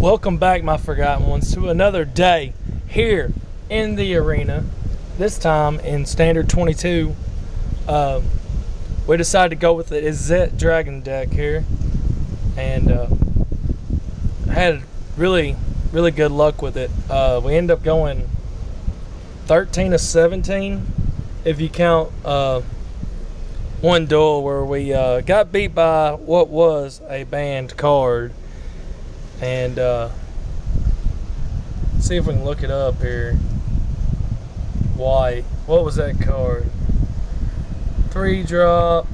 Welcome back, my forgotten ones, to another day here in the arena. This time in Standard 22. We decided to go with the Izzet Dragon deck here, and had really good luck with it. We ended up going 13 of 17 if you count one duel where we got beat by what was a banned card. And see if we can look it up here. Why? What was that card? 3-drop,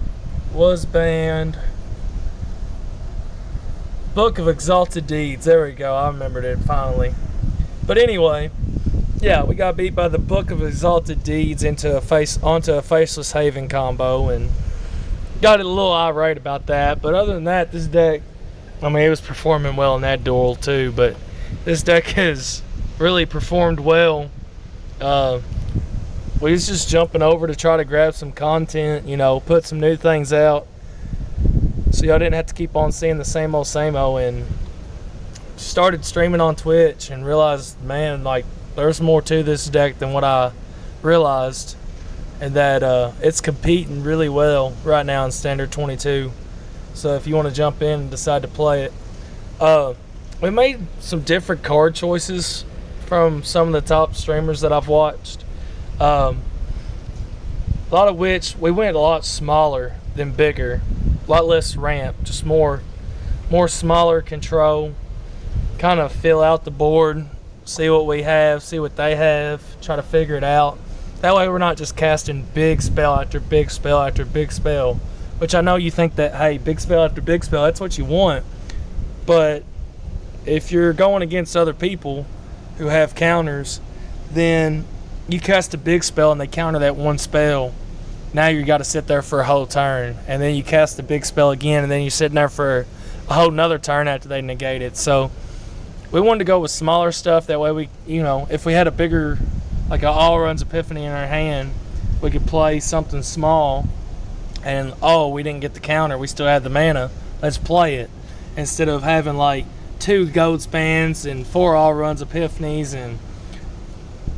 was banned. Book of Exalted Deeds. There we go. I remembered it finally. But anyway, yeah, we got beat by the Book of Exalted Deeds onto a Faceless Haven combo, and got it a little irate about that. But other than that, this deck, I mean, it was performing well in that duel too, but this deck has really performed well. We was just jumping over to try to grab some content, put some new things out, so y'all didn't have to keep on seeing the same old, and started streaming on Twitch and realized, man, like, there's more to this deck than what I realized, and that it's competing really well right now in Standard 22. So if you want to jump in and decide to play it, we made some different card choices from some of the top streamers that I've watched. A lot of which we went a lot smaller than bigger, a lot less ramp, just more smaller control, kind of fill out the board, see what we have, see what they have, try to figure it out. That way we're not just casting big spell after big spell after big spell. Which I know you think that, hey, big spell after big spell, that's what you want. But if you're going against other people who have counters, then you cast a big spell and they counter that one spell. Now you got to sit there for a whole turn. And then you cast the big spell again, and then you're sitting there for a whole nother turn after they negate it. So we wanted to go with smaller stuff. That way we, if we had a bigger, like an all-runs Epiphany in our hand, we could play something small. And, we didn't get the counter. We still had the mana. Let's play it. Instead of having, like, 2 gold spans and 4 all-runs Epiphanies and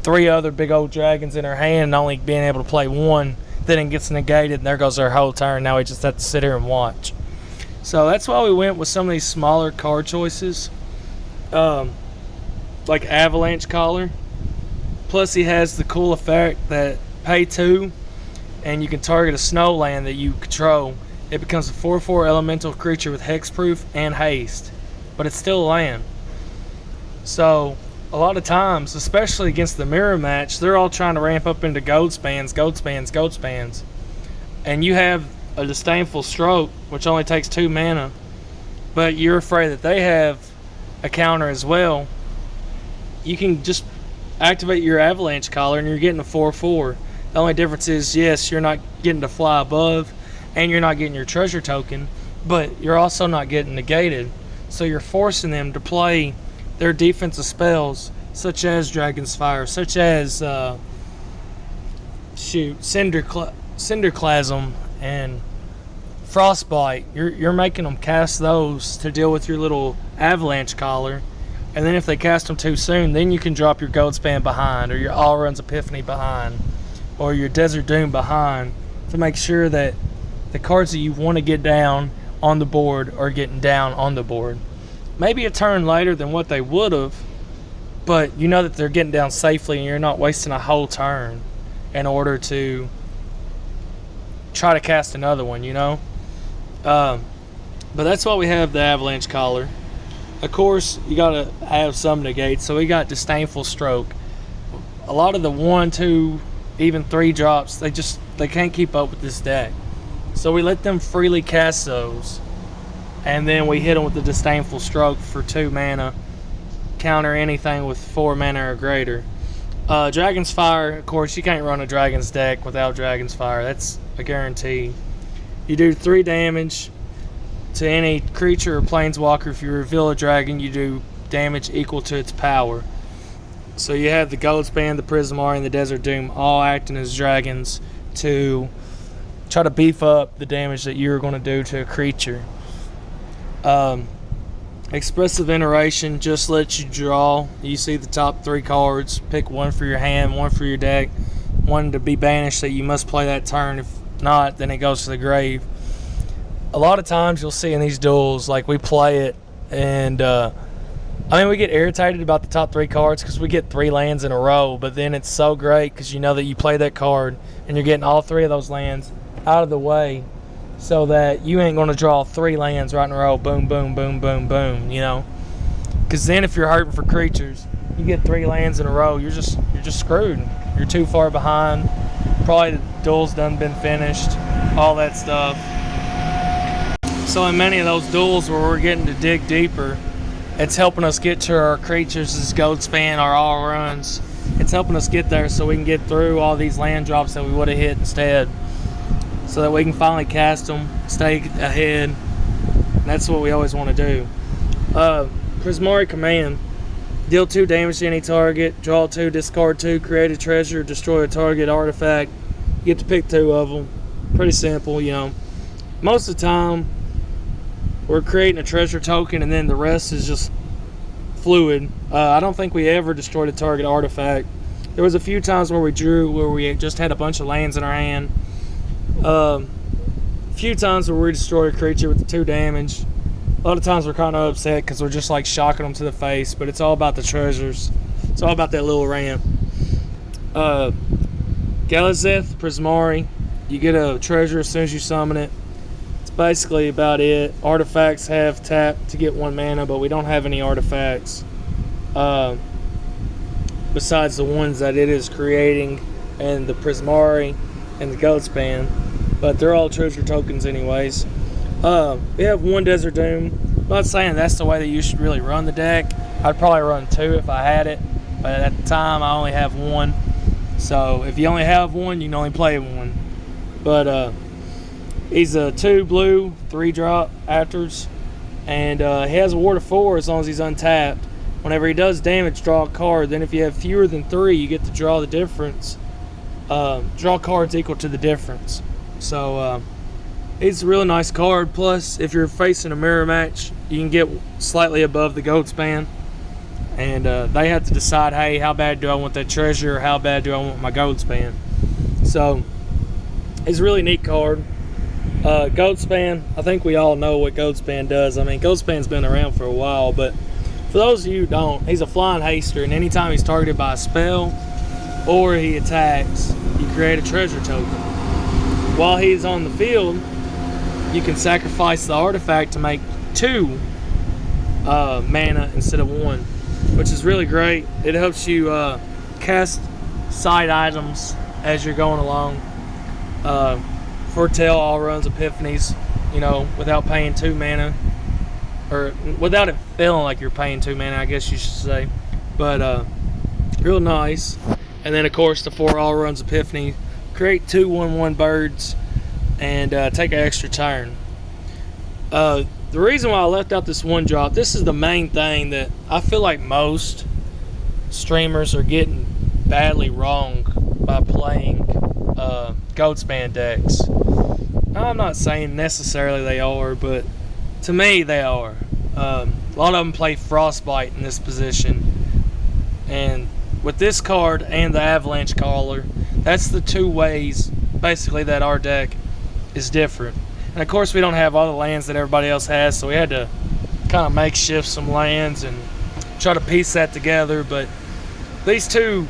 3 other big old dragons in our hand and only being able to play one, then it gets negated and there goes our whole turn. Now we just have to sit here and watch. So that's why we went with some of these smaller card choices. Like Avalanche Collar. Plus he has the cool effect that pay 2. And you can target a snow land that you control. It becomes a 4/4 elemental creature with hexproof and haste, but it's still a land. So a lot of times, especially against the mirror match, they're all trying to ramp up into gold spans, and you have a Disdainful Stroke, which only takes 2 mana, but you're afraid that they have a counter as well. You can just activate your Avalanche Collar and you're getting a 4/4. The only difference is, yes, you're not getting to fly above, and you're not getting your treasure token, but you're also not getting negated. So you're forcing them to play their defensive spells, such as Dragon's Fire, such as Cinderclasm and Frostbite. You're making them cast those to deal with your little Avalanche Collar, and then if they cast them too soon, then you can drop your Gold Span behind, or your All Runs Epiphany behind, or your Desert Doom behind, to make sure that the cards that you want to get down on the board are getting down on the board. Maybe a turn later than what they would have, but you know that they're getting down safely and you're not wasting a whole turn in order to try to cast another one, But that's why we have the Avalanche Collar. Of course, you got to have some negates, so we got Disdainful Stroke. A lot of the 1, 2, even 3 drops, they can't keep up with this deck. So we let them freely cast those. And then we hit them with the Disdainful Stroke for 2 mana. Counter anything with 4 mana or greater. Dragon's Fire, of course, you can't run a Dragon's deck without Dragon's Fire. That's a guarantee. You do 3 damage to any creature or planeswalker. If you reveal a dragon, you do damage equal to its power. So you have the Goldspan, the Prismari, and the Desert Doom all acting as dragons to try to beef up the damage that you're going to do to a creature. Expressive iteration just lets you draw. You see the top 3 cards. Pick one for your hand, one for your deck, one to be banished that you must play that turn. If not, then it goes to the grave. A lot of times you'll see in these duels, like we play it, and we get irritated about the top 3 cards because we get 3 lands in a row, but then it's so great because you know that you play that card and you're getting all 3 of those lands out of the way so that you ain't going to draw 3 lands right in a row, boom, boom, boom, boom, boom, you know? Because then if you're hurting for creatures, you get 3 lands in a row, you're just screwed. You're too far behind. Probably the duel's done been finished, all that stuff. So in many of those duels where we're getting to dig deeper, it's helping us get to our creatures, this goat span, our all runs. It's helping us get there so we can get through all these land drops that we would have hit instead, so that we can finally cast them, stay ahead. And that's what we always want to do. Prismari Command. Deal 2 damage to any target, draw 2, discard 2, create a treasure, destroy a target artifact. You get to pick 2 of them. Pretty simple, you know. Most of the time, we're creating a treasure token and then the rest is just fluid. I don't think we ever destroyed a target artifact. There was a few times where we drew where we just had a bunch of lands in our hand. A few times where we destroyed a creature with the 2 damage. A lot of times we're kind of upset because we're just like shocking them to the face, but it's all about the treasures. It's all about that little ramp. Izzet, Prismari. You get a treasure as soon as you summon it. It's basically about it. Artifacts have tap to get 1 mana, but we don't have any artifacts besides the ones that it is creating, and the Prismari and the Goatspan, but they're all treasure tokens anyways. We have 1 Desert Doom. I'm not saying that's the way that you should really run the deck. I'd probably run 2 if I had it, but at the time I only have 1. So if you only have 1, you can only play 1. But he's a 2 blue, 3 drop afters, and he has a ward of 4 as long as he's untapped. Whenever he does damage, draw a card. Then if you have fewer than 3, you get to draw the difference. Draw cards equal to the difference. So it's a really nice card. Plus, if you're facing a mirror match, you can get slightly above the Goatspan, and they have to decide, hey, how bad do I want that treasure, or how bad do I want my Goatspan? So it's a really neat card. Goatspan, I think we all know what Goatspan does. I mean, Goatspan's been around for a while, but for those of you who don't, he's a flying haster, and anytime he's targeted by a spell or he attacks, you create a treasure token. While he's on the field, you can sacrifice the artifact to make 2 mana instead of 1, which is really great. It helps you cast side items as you're going along. Foretell all runs epiphanies, you know, without paying 2 mana, or without it feeling like you're paying 2 mana, I guess you should say. But real nice. And then of course the 4 all runs epiphany. Create 2 1/1 birds and take an extra turn. The reason why I left out this 1 drop, this is the main thing that I feel like most streamers are getting badly wrong by playing Goatspan decks. I'm not saying necessarily they are, but to me they are. A lot of them play Frostbite in this position, and with this card and the Avalanche Caller, that's the 2 ways basically that our deck is different. And of course we don't have all the lands that everybody else has, so we had to kind of makeshift some lands and try to piece that together. But these 2,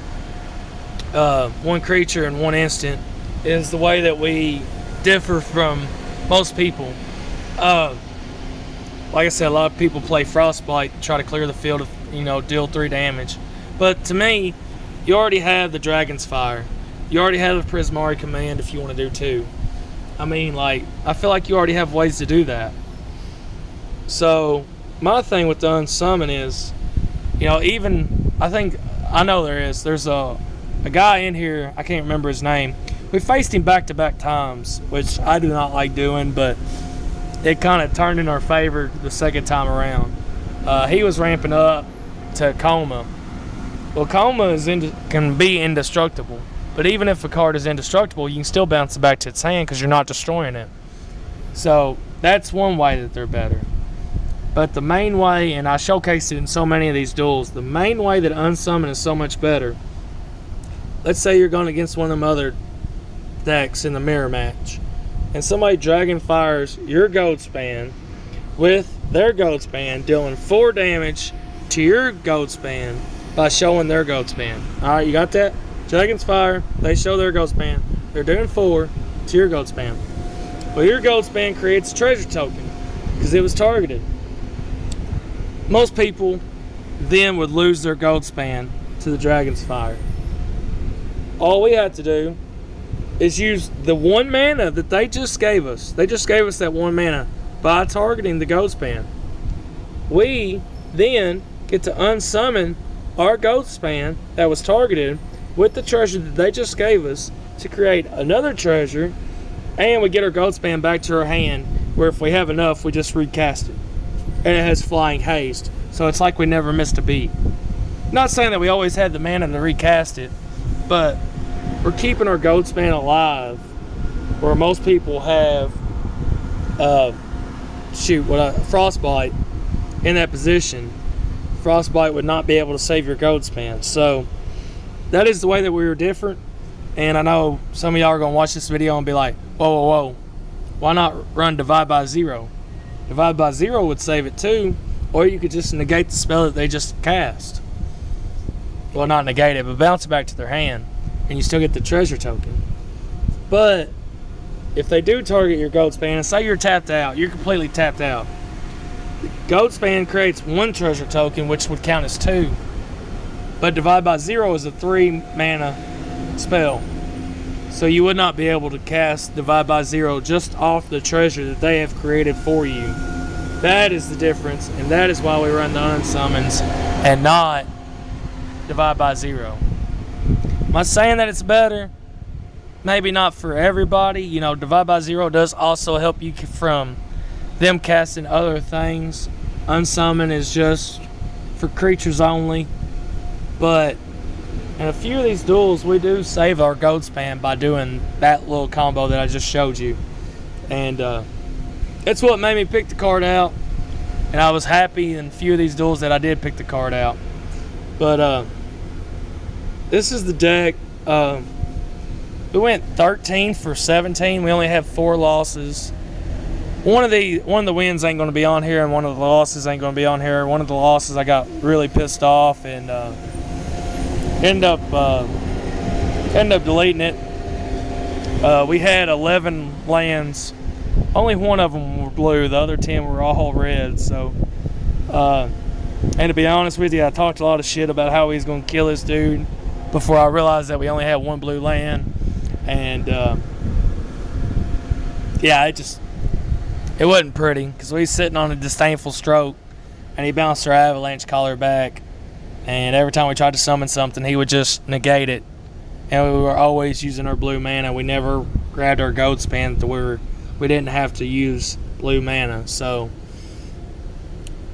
1 creature and 1 instant, is the way that we differ from most people. Like I said, a lot of people play Frostbite and try to clear the field of, you know, deal 3 damage. But to me, you already have the Dragon's Fire. You already have the Prismari Command if you want to do 2. I mean, like, I feel like you already have ways to do that. So my thing with the unsummon is, you know, even, I know there's a guy in here, I can't remember his name. We faced him back-to-back times, which I do not like doing, but it kind of turned in our favor the second time around. He was ramping up to Coma. Well, Coma can be indestructible, but even if a card is indestructible, you can still bounce it back to its hand because you're not destroying it. So that's one way that they're better. But the main way, and I showcased it in so many of these duels, the main way that unsummon is so much better. Let's say you're going against one of them other decks in the mirror match, and somebody dragon fires your gold span with their gold span, dealing 4 damage to your gold span by showing their gold span. Alright, you got that? Dragons fire, they show their gold span. They're doing 4 to your gold span. Well, your gold span creates a treasure token because it was targeted. Most people then would lose their gold span to the dragon's fire. All we had to do is use the 1 mana that they just gave us. They just gave us that 1 mana by targeting the gold span. We then get to unsummon our gold span that was targeted with the treasure that they just gave us to create another treasure, and we get our gold span back to our hand, where if we have enough, we just recast it. And it has flying haste, so it's like we never missed a beat. Not saying that we always had the mana to recast it, but we're keeping our gold span alive, where most people have frostbite in that position. Frostbite would not be able to save your gold span. So that is the way that we were different. And I know some of y'all are going to watch this video and be like, whoa, why not run divide by 0? Divide by 0 would save it too, or you could just negate the spell that they just cast. Well, not negate it, but bounce it back to their hand, and you still get the treasure token. But if they do target your gold span, and say you're tapped out, you're completely tapped out, the gold span creates 1 treasure token, which would count as 2. But divide by 0 is a 3 mana spell. So you would not be able to cast divide by 0 just off the treasure that they have created for you. That is the difference, and that is why we run the unsummons and not divide by 0. Am I saying that it's better? Maybe not for everybody. You know, divide by 0 does also help you from them casting other things. Unsummon is just for creatures only. But in a few of these duels, we do save our gold span by doing that little combo that I just showed you. And that's what made me pick the card out. And I was happy in a few of these duels that I did pick the card out. But this is the deck. We went 13 for 17. We only have 4 losses. One of the wins ain't going to be on here, and one of the losses ain't going to be on here. One of the losses I got really pissed off and end up deleting it. We had 11 lands. Only one of them were blue. The other 10 were all red. So, and to be honest with you, I talked a lot of shit about how he's going to kill this dude before I realized that we only had 1 blue land. And yeah, it wasn't pretty, because we was sitting on a disdainful stroke, and he bounced our avalanche collar back, and every time we tried to summon something, he would just negate it. And we were always using our blue mana. We never grabbed our gold span to where we didn't have to use blue mana. So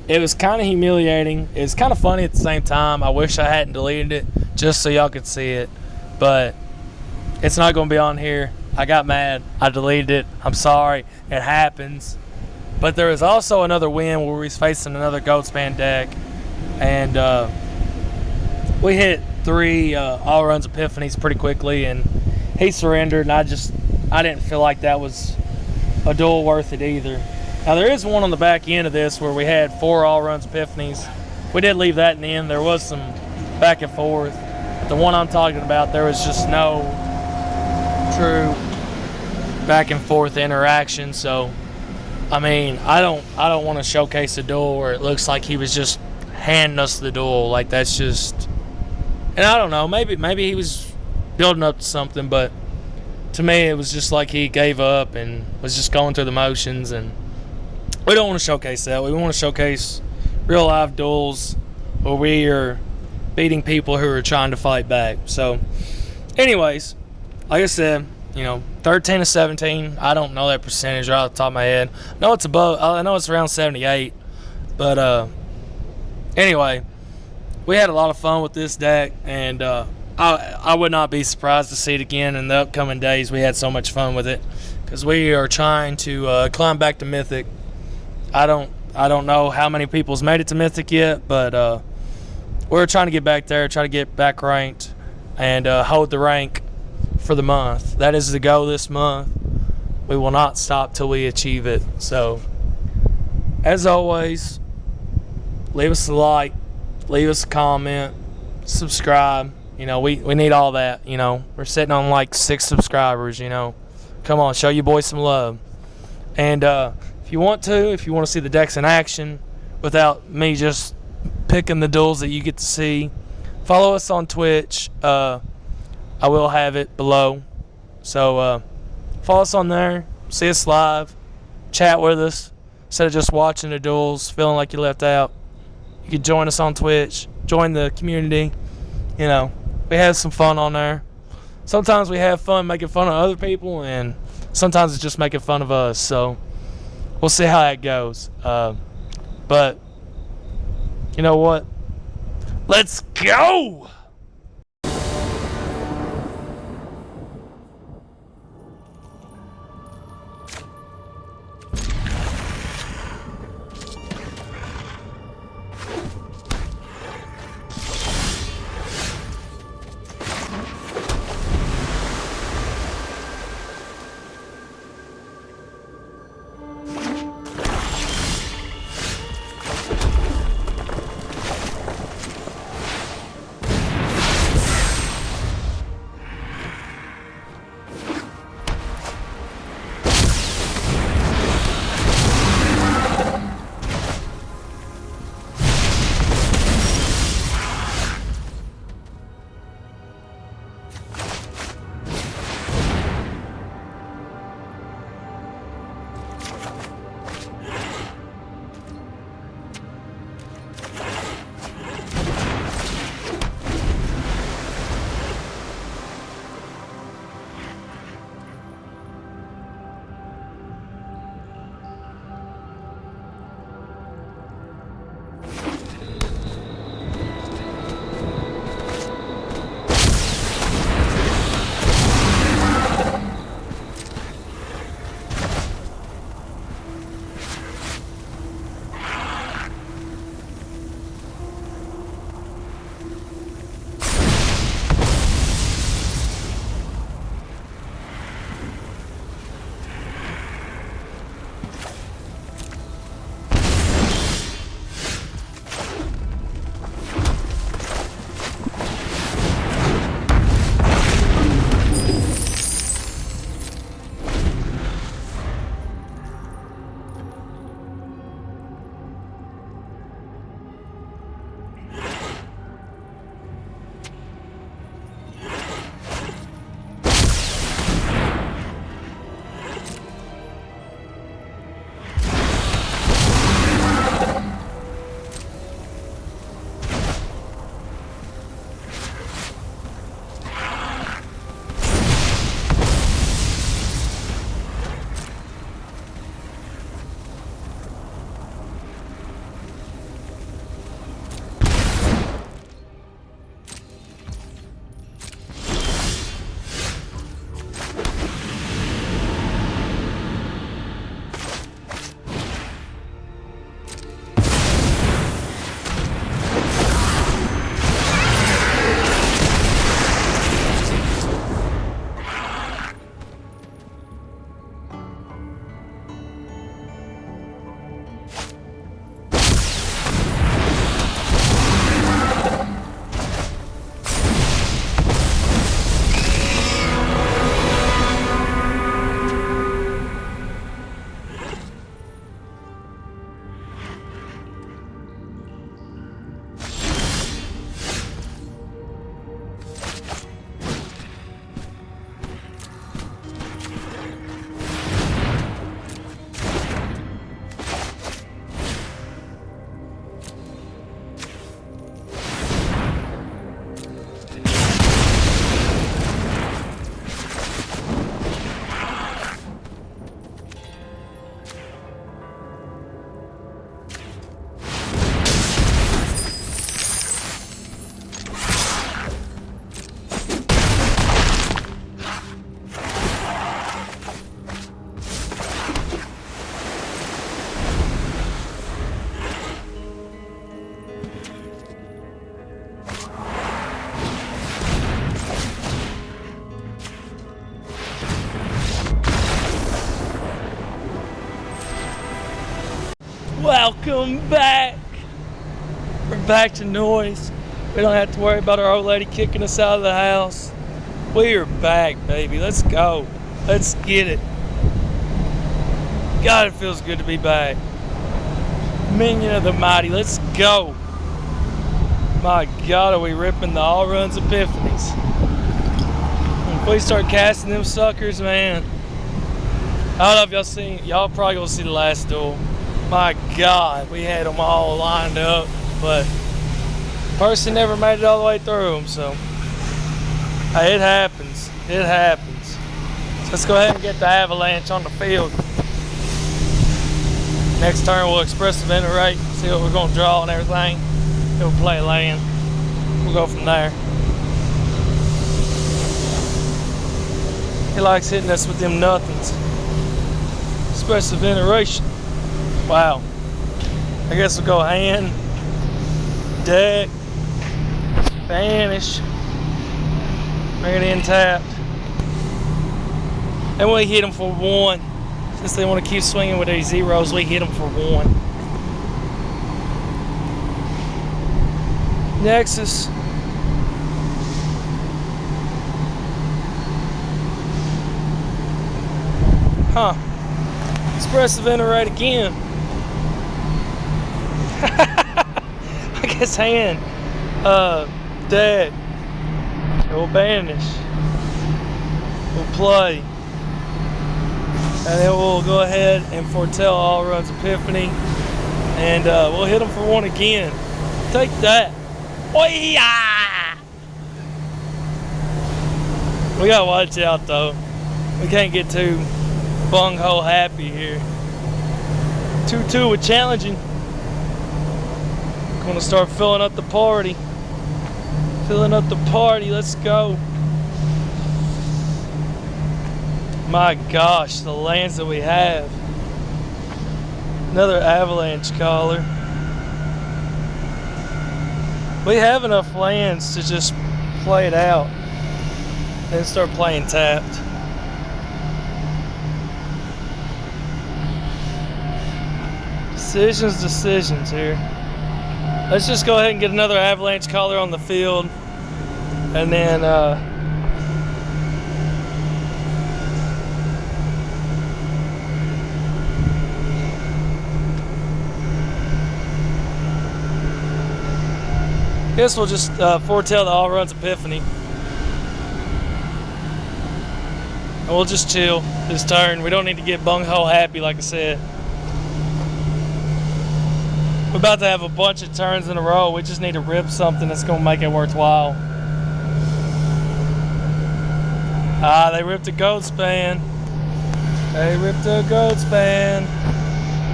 it was kind of humiliating. It was kind of funny at the same time. I wish I hadn't deleted it just so y'all could see it, but it's not going to be on here. I got mad. I deleted it. I'm sorry. It happens. But there was also another win where we was facing another gold span deck, and we hit 3 all runs epiphanies pretty quickly, and he surrendered, and I didn't feel like that was a duel worth it either. Now there is one on the back end of this where we had 4 all runs epiphanies. We did leave that in the end. There was some back and forth. But the one I'm talking about, there was just no true back and forth interaction. So I mean, I don't want to showcase a duel where it looks like he was just handing us the duel. Like, that's just, and I don't know, maybe he was building up to something, but to me it was just like he gave up and was just going through the motions, and we don't want to showcase that. We want to showcase real live duels where we are beating people who are trying to fight back. So anyways, like I said, 13 to 17. I don't know that percentage right off the top of my head. I know it's around 78. But anyway, we had a lot of fun with this deck, and I would not be surprised to see it again in the upcoming days. We had so much fun with it because we are trying to climb back to Mythic. I I don't know how many people's made it to Mythic yet, but we're trying to get back there, try to get back ranked, and hold the rank for the month. That is the goal this month. We will not stop till we achieve it. So, as always, leave us a like, leave us a comment, subscribe. You know, we need all that. You know, we're sitting on like 6 subscribers. You know, come on, show your boys some love. And if you want to see the decks in action without me just picking the duels that you get to see, follow us on Twitch. I will have it below. So follow us on there. See us live. Chat with us. Instead of just watching the duels, feeling like you left out, you can join us on Twitch. Join the community. You know, we have some fun on there. Sometimes we have fun making fun of other people, and sometimes it's just making fun of us. So we'll see how that goes. But you know what? Let's go! Welcome back. We're back to noise. We don't have to worry about our old lady kicking us out of the house. We are back, baby. Let's go. Let's get it. God, it feels good to be back. Minion of the Mighty, let's go. My God, are we ripping the all runs epiphanies. If we start casting them suckers, man. I don't know if y'all seen, y'all probably gonna see the last duel. My God, we had them all lined up, but person never made it all the way through them, so hey, it happens. It happens. So let's go ahead and get the avalanche on the field. Next turn we'll express the venerate, see what we're gonna draw and everything. We'll play land. We'll go from there. He likes hitting us with them nothings. Expressive veneration. Wow. I guess we'll go hand, deck, vanish, bring it in tapped. And we hit them for 1. Since they want to keep swinging with these zeros, we hit them for 1. Nexus. Huh. Expressive venerate again. I guess hand. Dead. We'll banish. We'll play. And then we'll go ahead and foretell all runs epiphany. And we'll hit them for 1 again. Take that. Oh-yeah! We gotta watch out though. We can't get too bung-ho happy here. 2-2 with challenging. Gonna start filling up the party. Filling up the party, let's go. My gosh, the lands that we have. Another avalanche caller. We have enough lands to just play it out. Then start playing tapped. Decisions here. Let's just go ahead and get another avalanche caller on the field. And then guess we'll just foretell the all runs epiphany. And we'll just chill this turn. We don't need to get bung-ho happy, like I said. We're about to have a bunch of turns in a row. We just need to rip something that's going to make it worthwhile. Ah, they ripped a goat span. They ripped a goat span.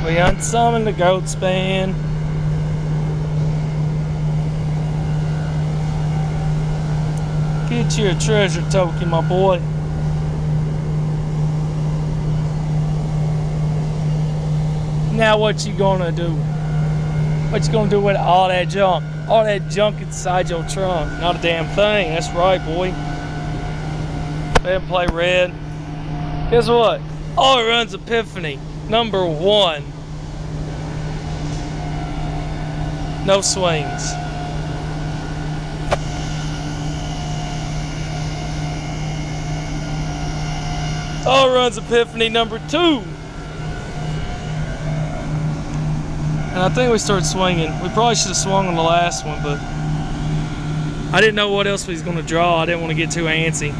We unsummoned the goat span. Get you a treasure token, my boy. Now what you gonna do? What you gonna do with all that junk? All that junk inside your trunk? Not a damn thing. That's right, boy. Go ahead and play red. Guess what? All runs epiphany. Number 1. No swings. All runs epiphany number 2. And I think we started swinging. We probably should have swung on the last one, but I didn't know what else we was going to draw. I didn't want to get too antsy.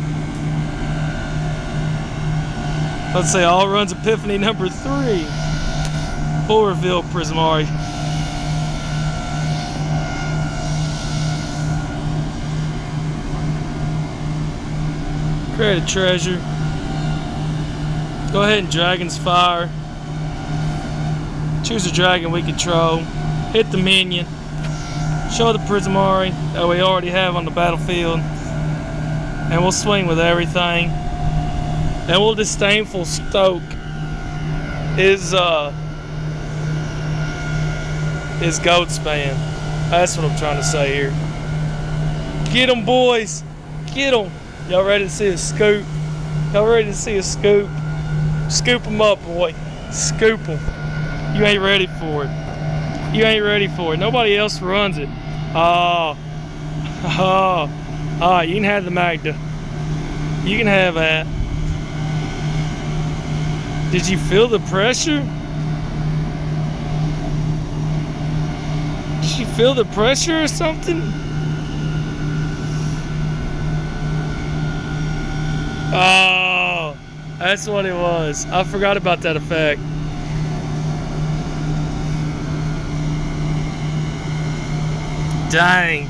Let's say all runs epiphany number 3. Full reveal Prismari. Create a treasure. Go ahead and Dragon's Fire. Choose a dragon we control. Hit the minion. Show the Prismari that we already have on the battlefield. And we'll swing with everything. And we'll disdainful stoke his goat span. That's what I'm trying to say here. Get them, boys. Get them. Y'all ready to see a scoop? Y'all ready to see a scoop? Scoop them up, boy. Scoop them. You ain't ready for it. You ain't ready for it. Nobody else runs it. Oh. Oh. Alright, you can have the Magda. You can have that. Did you feel the pressure? Did you feel the pressure or something? Oh, that's what it was. I forgot about that effect. Dang.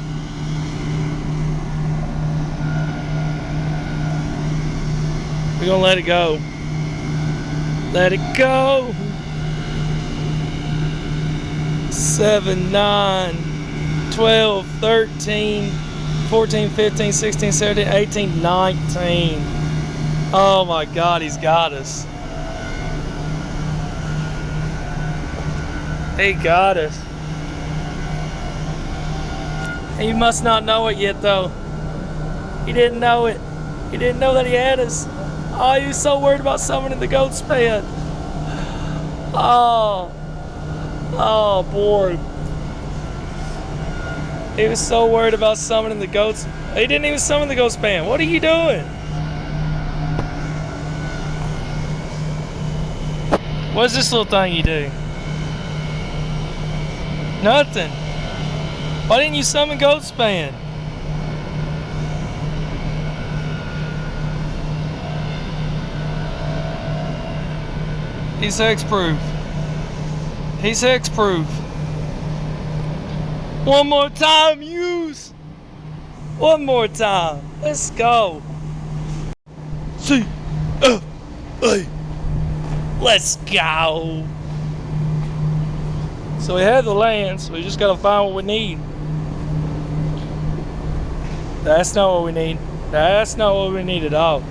We're gonna let it go. Let it go. 7, 9, 12, 13, 14, 15, 16, 17, 18, 19. Oh my God, he's got us. He got us. He must not know it yet though. He didn't know it. He didn't know that he had us. Oh, he was so worried about summoning the goat span. Oh. Oh boy. He was so worried about summoning the goats. He didn't even summon the ghost span. What are you doing? What's this little thing you do? Nothing. Why didn't you summon goat span? He's hexproof. He's hexproof. One more time, use. One more time. Let's go. See. Hey. Let's go. So we have the lands. We just gotta find what we need. That's not what we need. That's not what we need at all.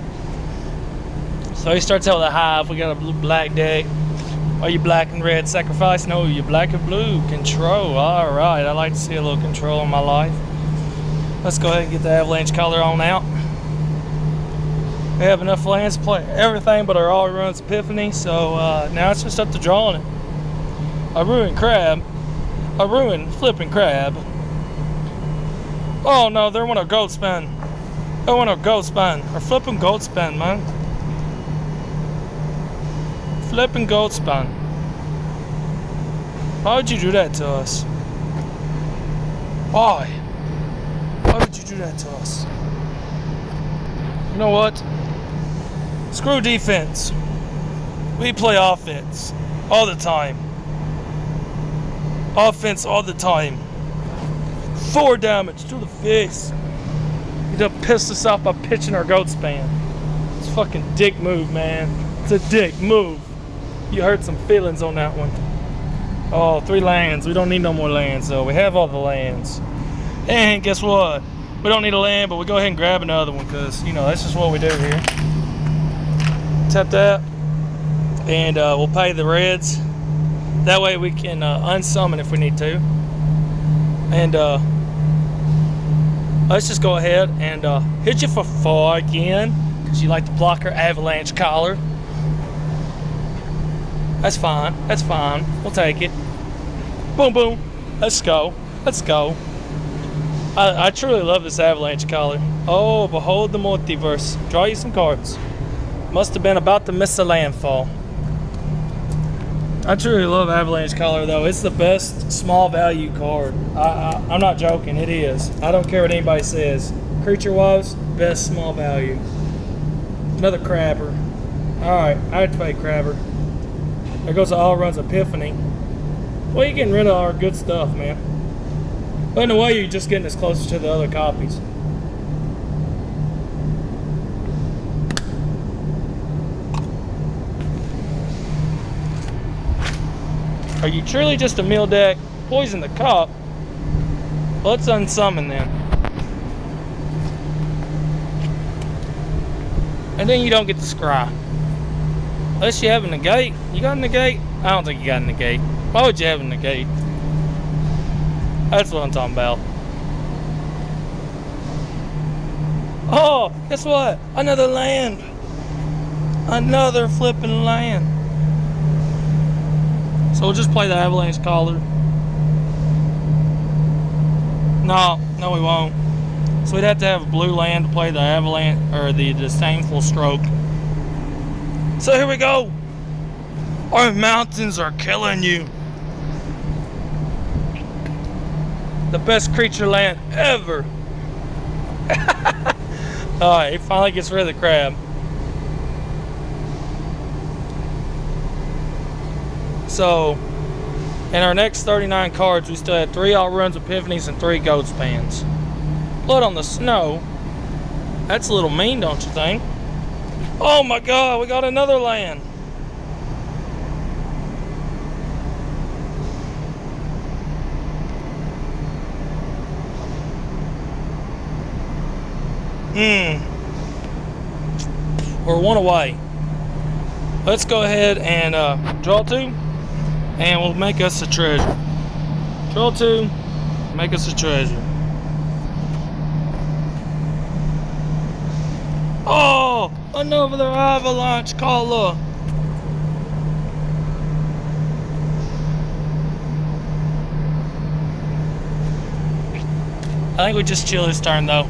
So he starts out with a hive. We got a blue black deck. Are you black and red sacrifice? No, you're black and blue. Control. Alright, I like to see a little control in my life. Let's go ahead and get the avalanche color on out. We have enough lands to play everything but our all runs Epiphany, so now it's just up to drawing it. I ruined crab. I ruined flipping crab. Oh no, they want a goat spin. They want a goat spin. Or flipping goat spin, man. Flipping goat spin. Why would you do that to us? Why? Why would you do that to us? You know what? Screw defense. We play offense all the time. Offense all the time. 4 damage to the face. You done pissed us off by pitching our goat span. It's a fucking dick move, man. It's a dick move. You hurt some feelings on that one. Oh, 3 lands. We don't need no more lands, though. We have all the lands. And guess what? We don't need a land, but we go ahead and grab another one because, you know, that's just what we do here. Tap that. And we'll pay the reds. That way we can unsummon if we need to. And let's just go ahead and hit you for 4 again. Because you like to block our avalanche collar. That's fine. That's fine. We'll take it. Boom, boom. Let's go. Let's go. I truly love this avalanche collar. Oh, behold the multiverse. Draw you some cards. Must have been about to miss a landfall. I truly love avalanche collar, though. It's the best small value card. I'm not joking. It is. I don't care what anybody says. Creature-wise, best small value. Another crabber. Alright, I activate crabber. There goes the all runs Epiphany. Well, you're getting rid of our good stuff, man. But in a way, you're just getting us closer to the other copies. Are you truly just a mill deck? Poison the cup? Let's unsummon them. And then you don't get to scry. Unless you have a negate. You got a negate? I don't think you got a negate. Why would you have a negate? That's what I'm talking about. Oh, guess what? Another land. Another flipping land. So we'll just play the avalanche collar. No, we won't. So we'd have to have blue land to play the avalanche or the disdainful stroke. So here we go. Our mountains are killing you. The best creature land ever. Alright, he finally gets rid of the crab. So, in our next 39 cards, we still had 3 Outruns Epiphanies and 3 Goat Spans. Blood on the Snow. That's a little mean, don't you think? Oh my god, we got another land. We're 1 away. Let's go ahead and draw 2, and we'll make us a treasure. Draw 2, make us a treasure. Oh, another avalanche color. I think we just chill this turn though.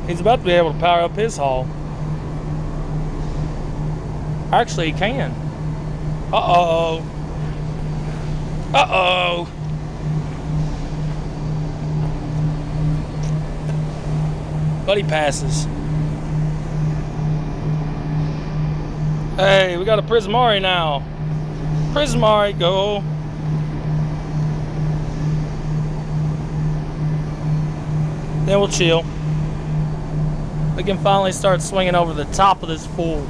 He's about to be able to power up his hull. Actually, he can. Uh-oh. Uh-oh. But he passes. Hey, we got a Prismari now. Prismari, go. Then we'll chill. We can finally start swinging over the top of this fool.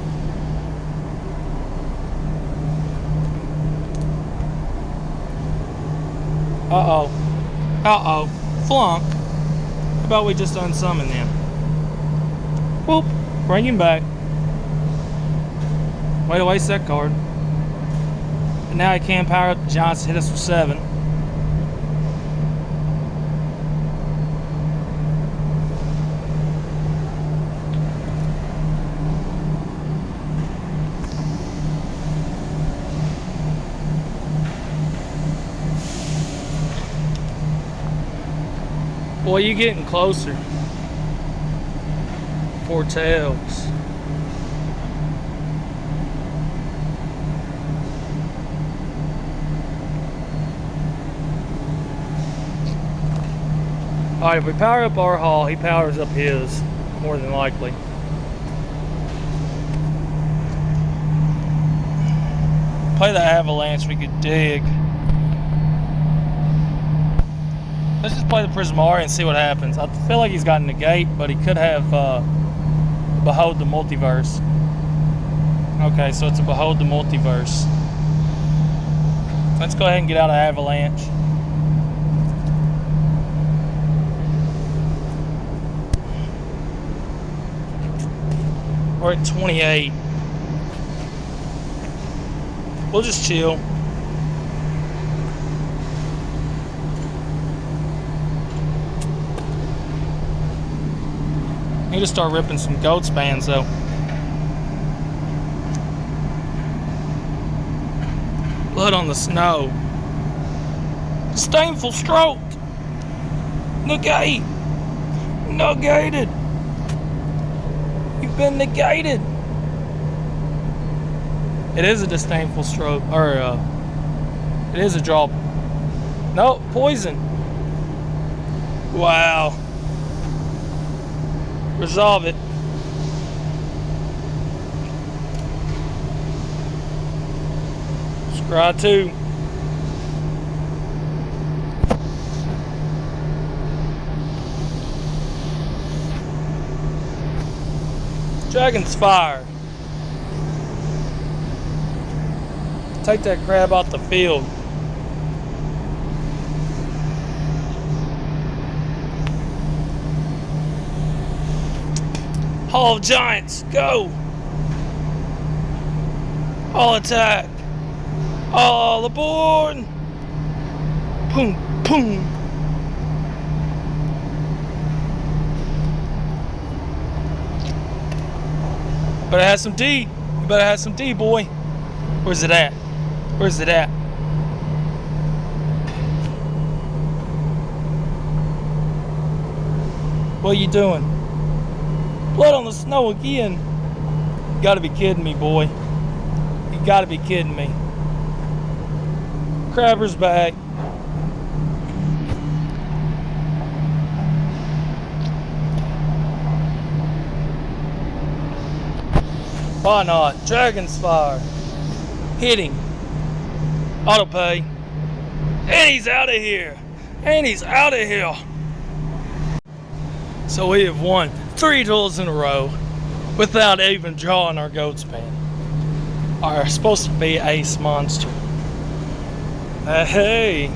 Uh-oh. Uh-oh. Flunk. How about we just unsummon them? Whoop. Bring him back. Way to waste that card. And now he can power up the Giants to hit us for 7. Boy, you getting closer. 4 tails. Alright, if we power up our hull, he powers up his, more than likely. Play the avalanche, we could dig. Let's just play the Prismari and see what happens. I feel like he's got a negate, but he could have Behold the Multiverse. Okay, so it's a Behold the Multiverse. Let's go ahead and get out of Avalanche. We're at 28. We'll just chill. Need to start ripping some goat spans though. Blood on the Snow. Disdainful Stroke. Negate. Negated. You've been negated. It is a Disdainful Stroke, or it is a draw. No, poison. Wow. Resolve it. Scry 2. Dragon's Fire. Take that crab off the field. Hall of Giants, go! All attack! All aboard! Boom, boom! Better have some D. You better have some D, boy. Where's it at? Where's it at? What are you doing? Blood on the snow again. You gotta be kidding me, boy. You gotta be kidding me. Crabber's back. Why not? Dragon's Fire. Hitting. Auto pay. And he's out of here. And he's out of here. So we have won 3 duels in a row without even drawing our goat's pen. Our supposed to be ace monster. Hey,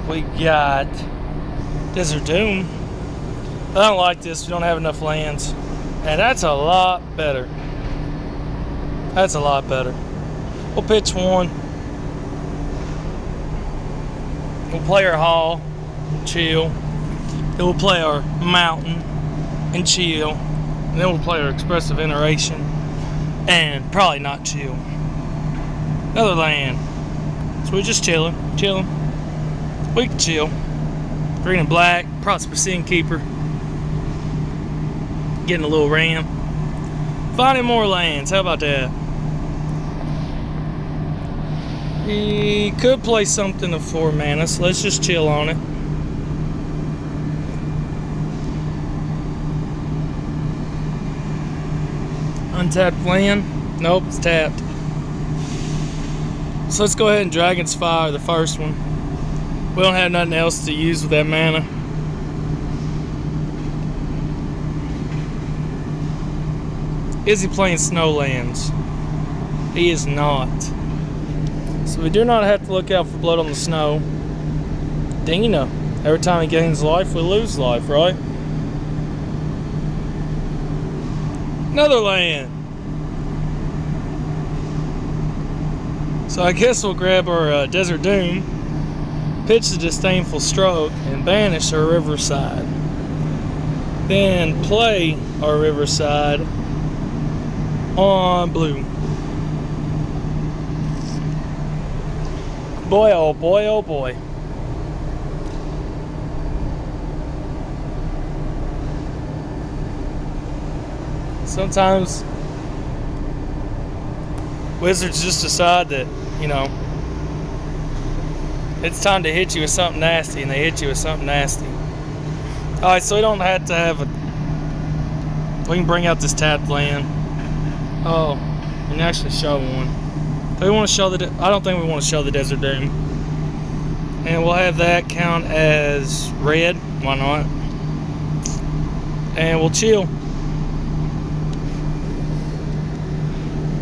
we got Desert Doom. I don't like this. We don't have enough lands. And that's a lot better. That's a lot better. We'll pitch 1. We'll play our Hall, chill. Then we'll play our Mountain and chill. And then we'll play our Expressive Iteration and probably not chill. Another land. So we're just chilling. We can chill. Green and black, Prosperous Innkeeper. Getting a little ram. Finding more lands, how about that? He could play something of 4 mana, so let's just chill on it. Untapped land? Nope, it's tapped. So let's go ahead and Dragon's Fire, the first one. We don't have nothing else to use with that mana. Is he playing Snowlands? He is not. So we do not have to look out for Blood on the Snow. Dina. Every time he gains life, we lose life, right? Another land. So I guess we'll grab our Desert Doom, pitch the Disdainful Stroke, and banish our Riverside. Then play our Riverside on blue. Boy, oh boy, oh boy. Sometimes Wizards just decide that, you know, it's time to hit you with something nasty, and they hit you with something nasty. Alright, so we don't have to have a... We can bring out this tapped land. Oh, and actually show one. Do we want to show the... I don't think we want to show the Desert Doom. And we'll have that count as red. Why not? And we'll chill.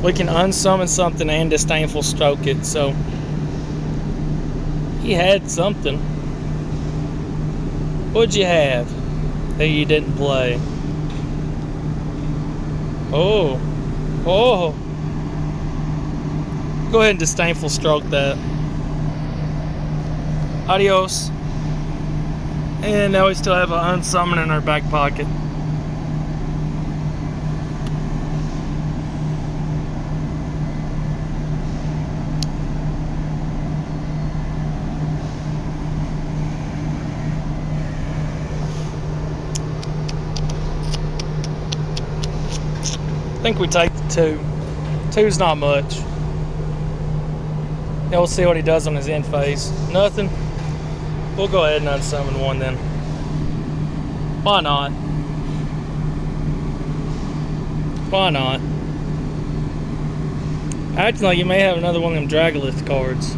We can unsummon something and Disdainful Stroke it, so... He had something. What'd you have that you didn't play? Oh. Oh. Go ahead and Disdainful Stroke that. Adios. And now we still have an unsummon in our back pocket. I think we take the 2. 2's not much. Now we'll see what he does on his end phase. Nothing. We'll go ahead and unsummon 1 then. Why not? Why not? Acting like you may have another one of them Dragolith cards.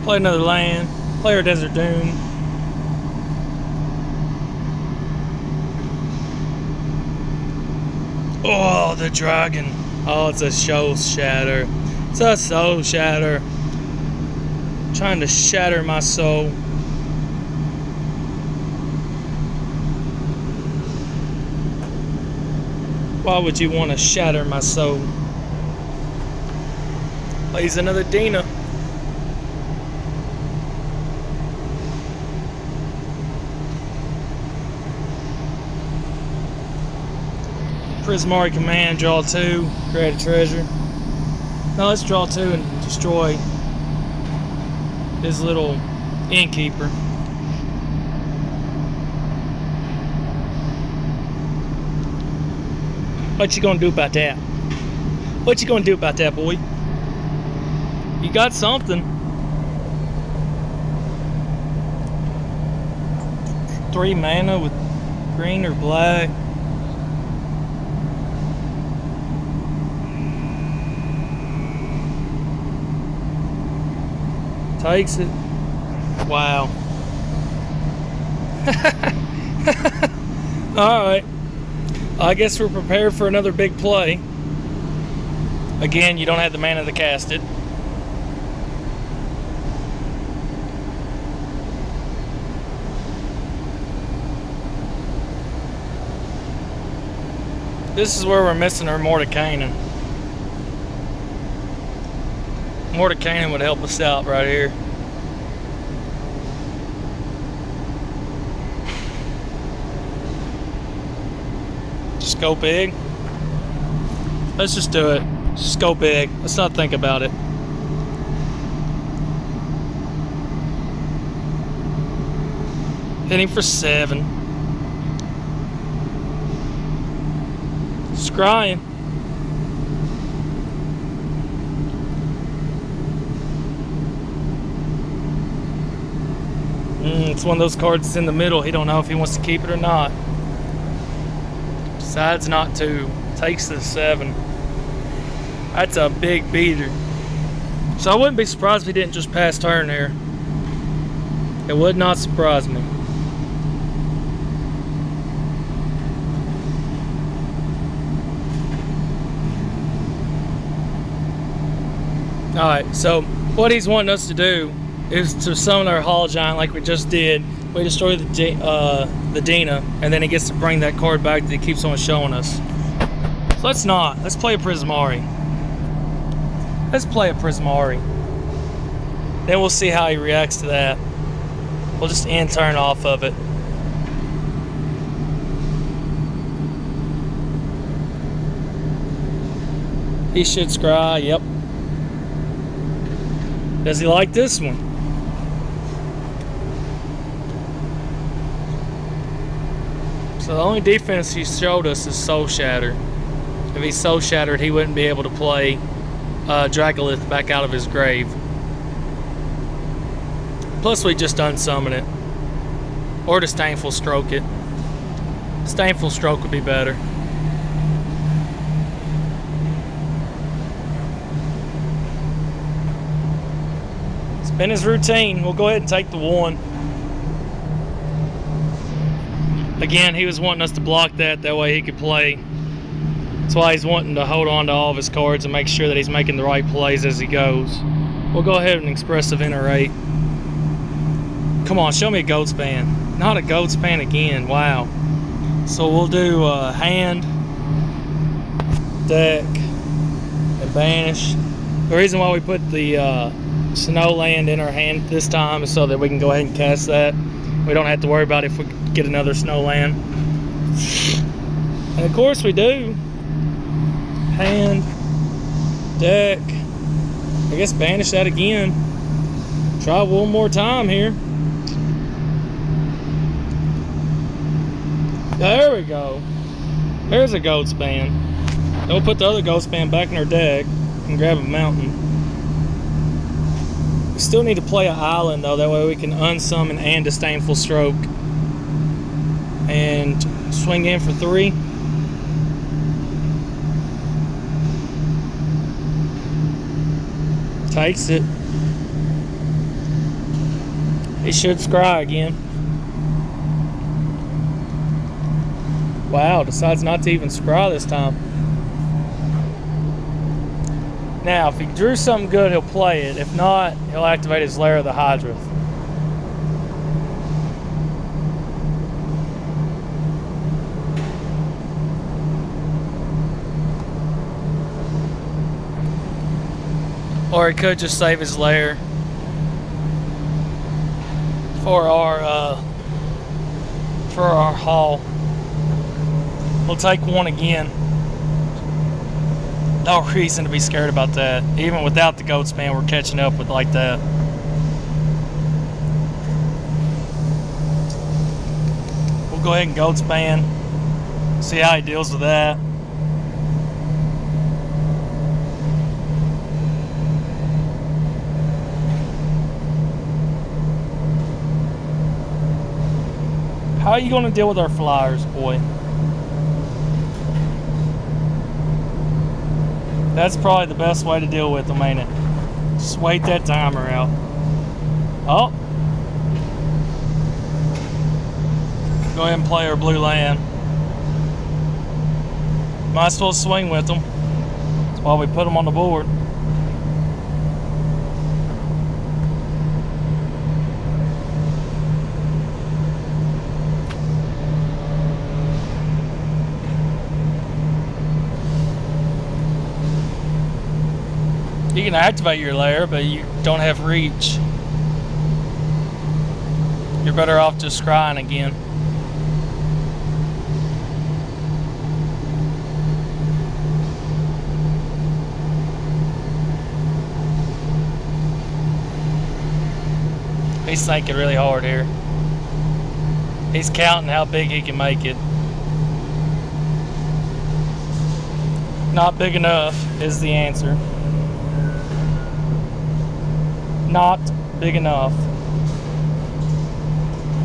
Play another land. Play our Desert Doom. Oh, the dragon. Oh, it's a soul shatter. It's a soul shatter. Trying to shatter my soul. Why would you want to shatter my soul? Plays another Dina. Prismari command, draw 2, create a treasure. No, let's draw 2 and destroy his little innkeeper. What you gonna do about that? What you gonna do about that, boy? You got something. 3 mana with green or black. Takes it. Wow. Alright. I guess we're prepared for another big play. Again, you don't have the mana to cast it. This is where we're missing our Mordekainen. Mordekainen would help us out right here. Just go big. Let's just do it. Just go big. Let's not think about it. Hitting for 7. Scrying. It's one of those cards that's in the middle. He don't know if he wants to keep it or not. Decides not to. Takes the 7. That's a big beater. So I wouldn't be surprised if he didn't just pass turn here. It would not surprise me. Alright, so what he's wanting us to do is to summon our Hall Giant like we just did. We destroy the Dina, and then he gets to bring that card back that he keeps on showing us. So let's not. Let's play a Prismari. Let's play a Prismari. Then we'll see how he reacts to that. We'll just end turn off of it. He should scry, yep. Does he like this one? So the only defense he showed us is Soul Shatter. If he's Soul Shattered, he wouldn't be able to play Dracolith back out of his grave. Plus we just unsummon it. Or Disdainful Stroke it. Disdainful Stroke would be better. It's been his routine. We'll go ahead and take the 1. Again, he was wanting us to block that way he could play. That's why he's wanting to hold on to all of his cards and make sure that he's making the right plays as he goes. We'll go ahead and Expressive Iterate. Come on, show me a Goat Span. Not a Goat Span again, wow. So we'll do hand, deck, and banish. The reason why we put the Snow Land in our hand this time is so that we can go ahead and cast that. We don't have to worry about if we get another Snow Land. And of course we do. Hand, deck, I guess banish that again. Try one more time here. There we go. There's a Goat Span. Then we'll put the other Goat Span back in our deck and grab a mountain. We still need to play an island though, that way we can unsummon and Disdainful Stroke. And swing in for 3. Takes it. He should scry again. Wow, decides not to even scry this time. Now, if he drew something good, he'll play it. If not, he'll activate his Lair of the Hydra. Or he could just save his lair for our Hall. We'll take 1 again. No reason to be scared about that. Even without the goat span, we're catching up with like that. We'll go ahead and goat span. See how he deals with that. How are you going to deal with our flyers, boy? That's probably the best way to deal with them, ain't it? Just wait that timer out. Oh. Go ahead and play our blue land. Might as well swing with them. That's why we put them on the board. You can activate your lair, but you don't have reach. You're better off just scrying again. He's thinking really hard here. He's counting how big he can make it. Not big enough is the answer. Not big enough.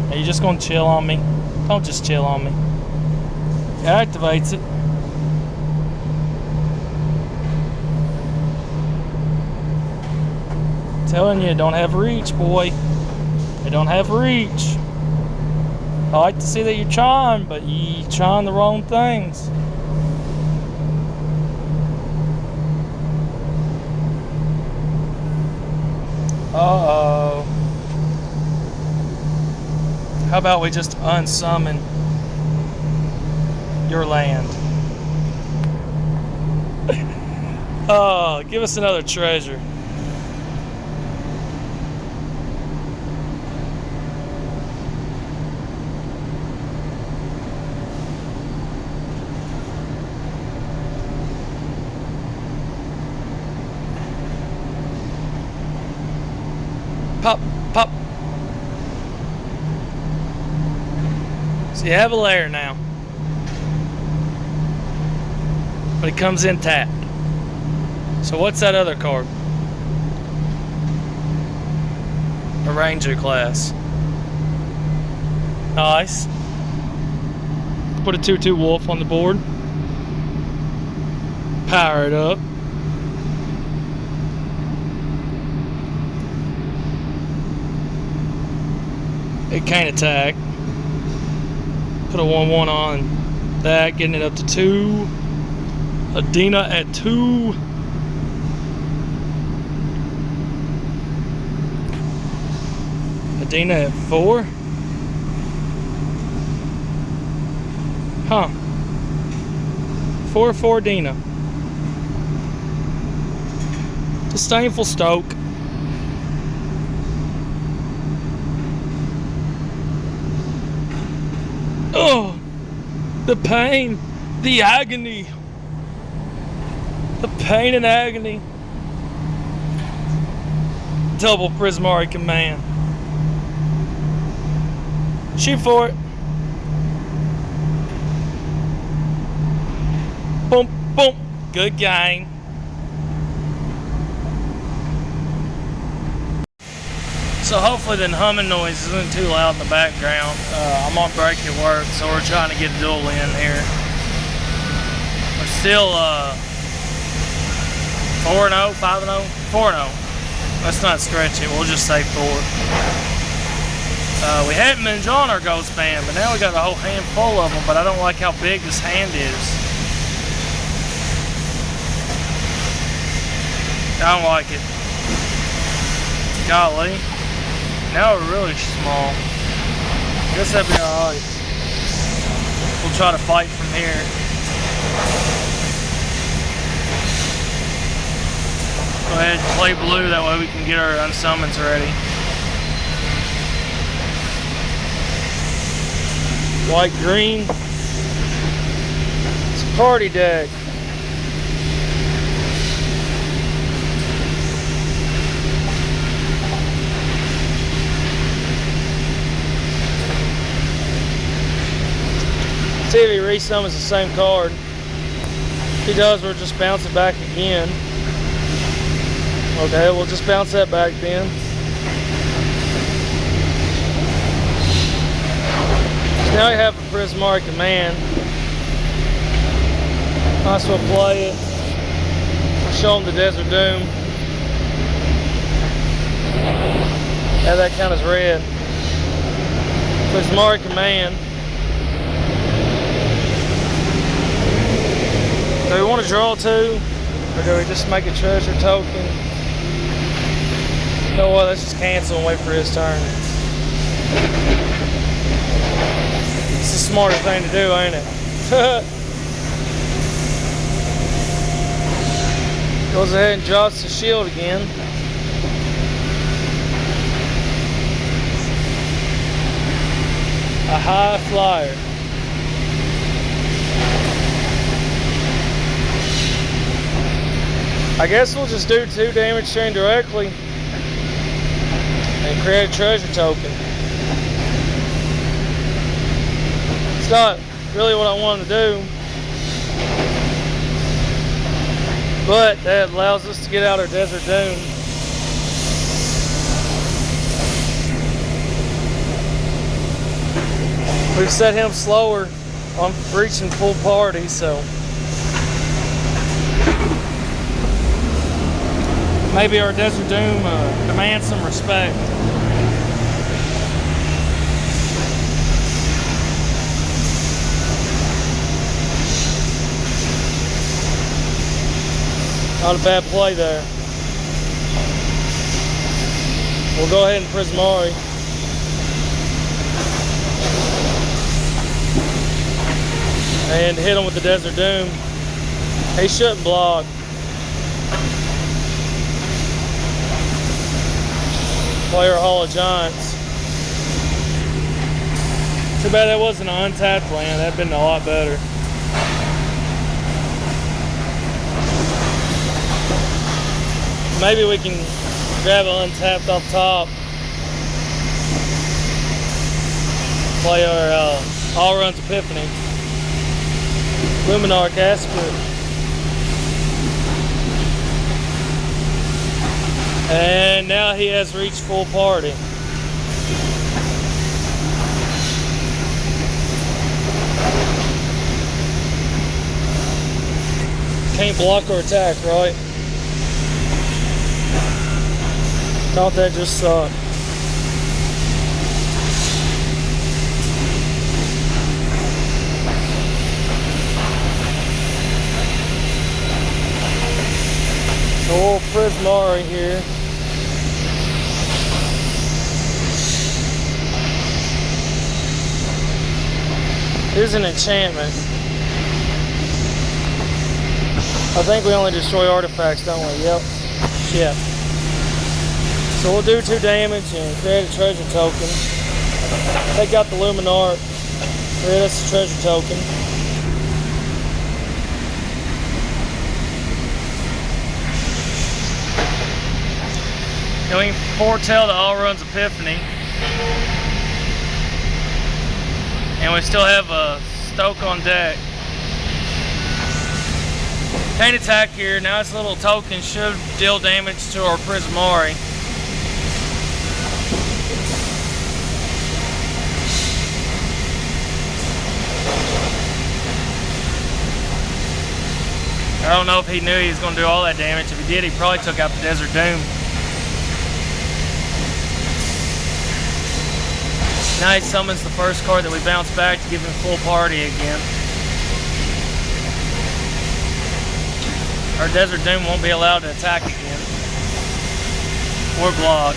Are you just gonna chill on me? Don't just chill on me. It activates it. Telling you, don't have reach, boy. You don't have reach. I like to see that you're trying, but you're trying the wrong things. Uh-oh. How about we just unsummon your land? Oh, give us another treasure. Pop, pop. So you have a layer now, but it comes in tapped. So what's that other card? A Ranger class. Nice. Put a 2/2 wolf on the board. Power it up. It can't attack. Put a 1/1 on that, getting it up to 2. Adina at 2. Adina at 4. Huh. 4/4 Dina. Disdainful Stoke. Oh, the pain, the agony, the pain and agony. Double Prismari command. Shoot for it. Boom, boom. Good game. So hopefully the humming noise isn't too loud in the background. I'm on break at work, so we're trying to get a duel in here. We're still 4-0, 5-0, 4-0. Let's not stretch it, we'll just say 4. We hadn't been enjoying our gold span, but now we got a whole hand full of them, but I don't like how big this hand is. I don't like it. Golly. Now we're really small. Guess that'd be alright. We'll try to fight from here. Go ahead and play blue, that way we can get our unsummons ready. White, green. It's a party deck. See if he resummons the same card. If he does, we'll just bounce it back again. Okay, we'll just bounce that back then. So now we have a Prismari command. Might as well play it. I'll show him the Desert Doom. Have that count as red. Prismari command. Do we want to draw two? Or do we just make a treasure token? You know what, let's just cancel and wait for his turn. It's the smarter thing to do, ain't it? Goes ahead and drops the shield again. A high flyer. I guess we'll just do 2 damage strain directly and create a treasure token. It's not really what I wanted to do, but that allows us to get out our Desert Doom. We've set him slower on reaching full party, so maybe our Desert Doom demands some respect. Not a bad play there. We'll go ahead and Prismari. And hit him with the Desert Doom. He shouldn't block. Player Hall of Giants. Too bad that wasn't an untapped land. That'd been a lot better. Maybe we can grab an untapped off top. Play our All Runs Epiphany. Luminar Casper. And now he has reached full party. Can't block or attack, right? Thought that just sucked. So we'll Prismari here. Here's an enchantment. I think we only destroy artifacts, don't we? Yep. Yeah. So we'll do 2 damage and create a treasure token. Take out the Luminar. Create us a treasure token. And we can foretell the All Runs Epiphany. And we still have a Stoke on deck. Can't attack here. Now this little token should deal damage to our Prismari. I don't know if he knew he was going to do all that damage. If he did, he probably took out the Desert Doom. Now he summons the first card that we bounce back to give him full party again. Our Desert Doom won't be allowed to attack again. Or block.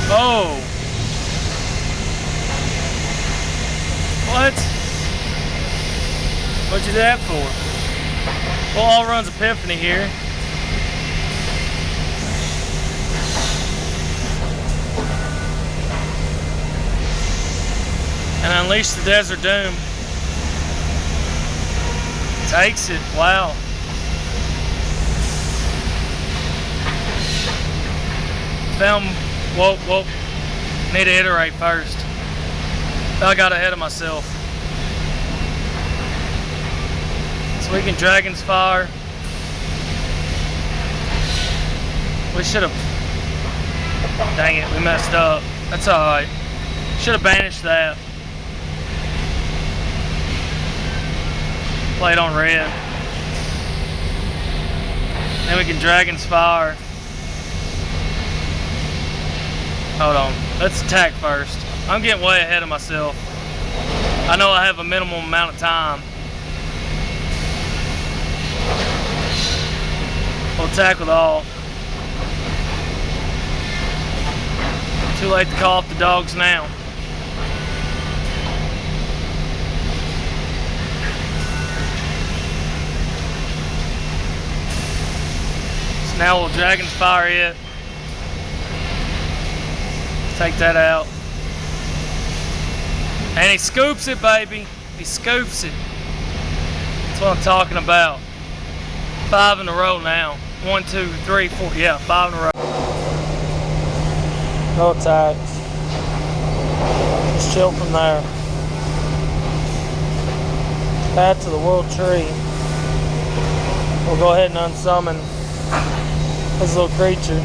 Oh! What? What'd you do that for? Well, All Runs Epiphany here. And unleash the Desert Doom. Takes it. Wow. Found. Whoa, whoa. Need to iterate first. I got ahead of myself. So we can Dragon's Fire. We should have. Dang it, we messed up. That's alright. Should have banished that. Played on red. Then we can Dragon's Fire. Hold on. Let's attack first. I'm getting way ahead of myself. I know I have a minimum amount of time. We'll attack with all. Too late to call up the dogs now. So now we'll Dragon's Fire it. Take that out. And he scoops it, baby. He scoops it. That's what I'm talking about. 5 in a row now. 1, 2, 3, 4. Yeah, 5 in a row. No attacks. Just chill from there. Add to the world tree. We'll go ahead and unsummon this little creature.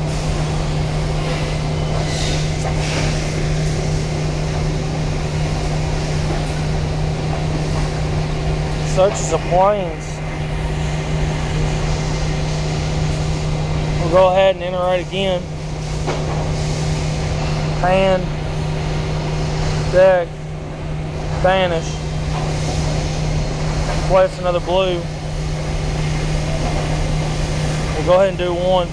Searches the plains. We'll go ahead and iterate again. Hand, deck, banish. Place another blue. We'll go ahead and do 1.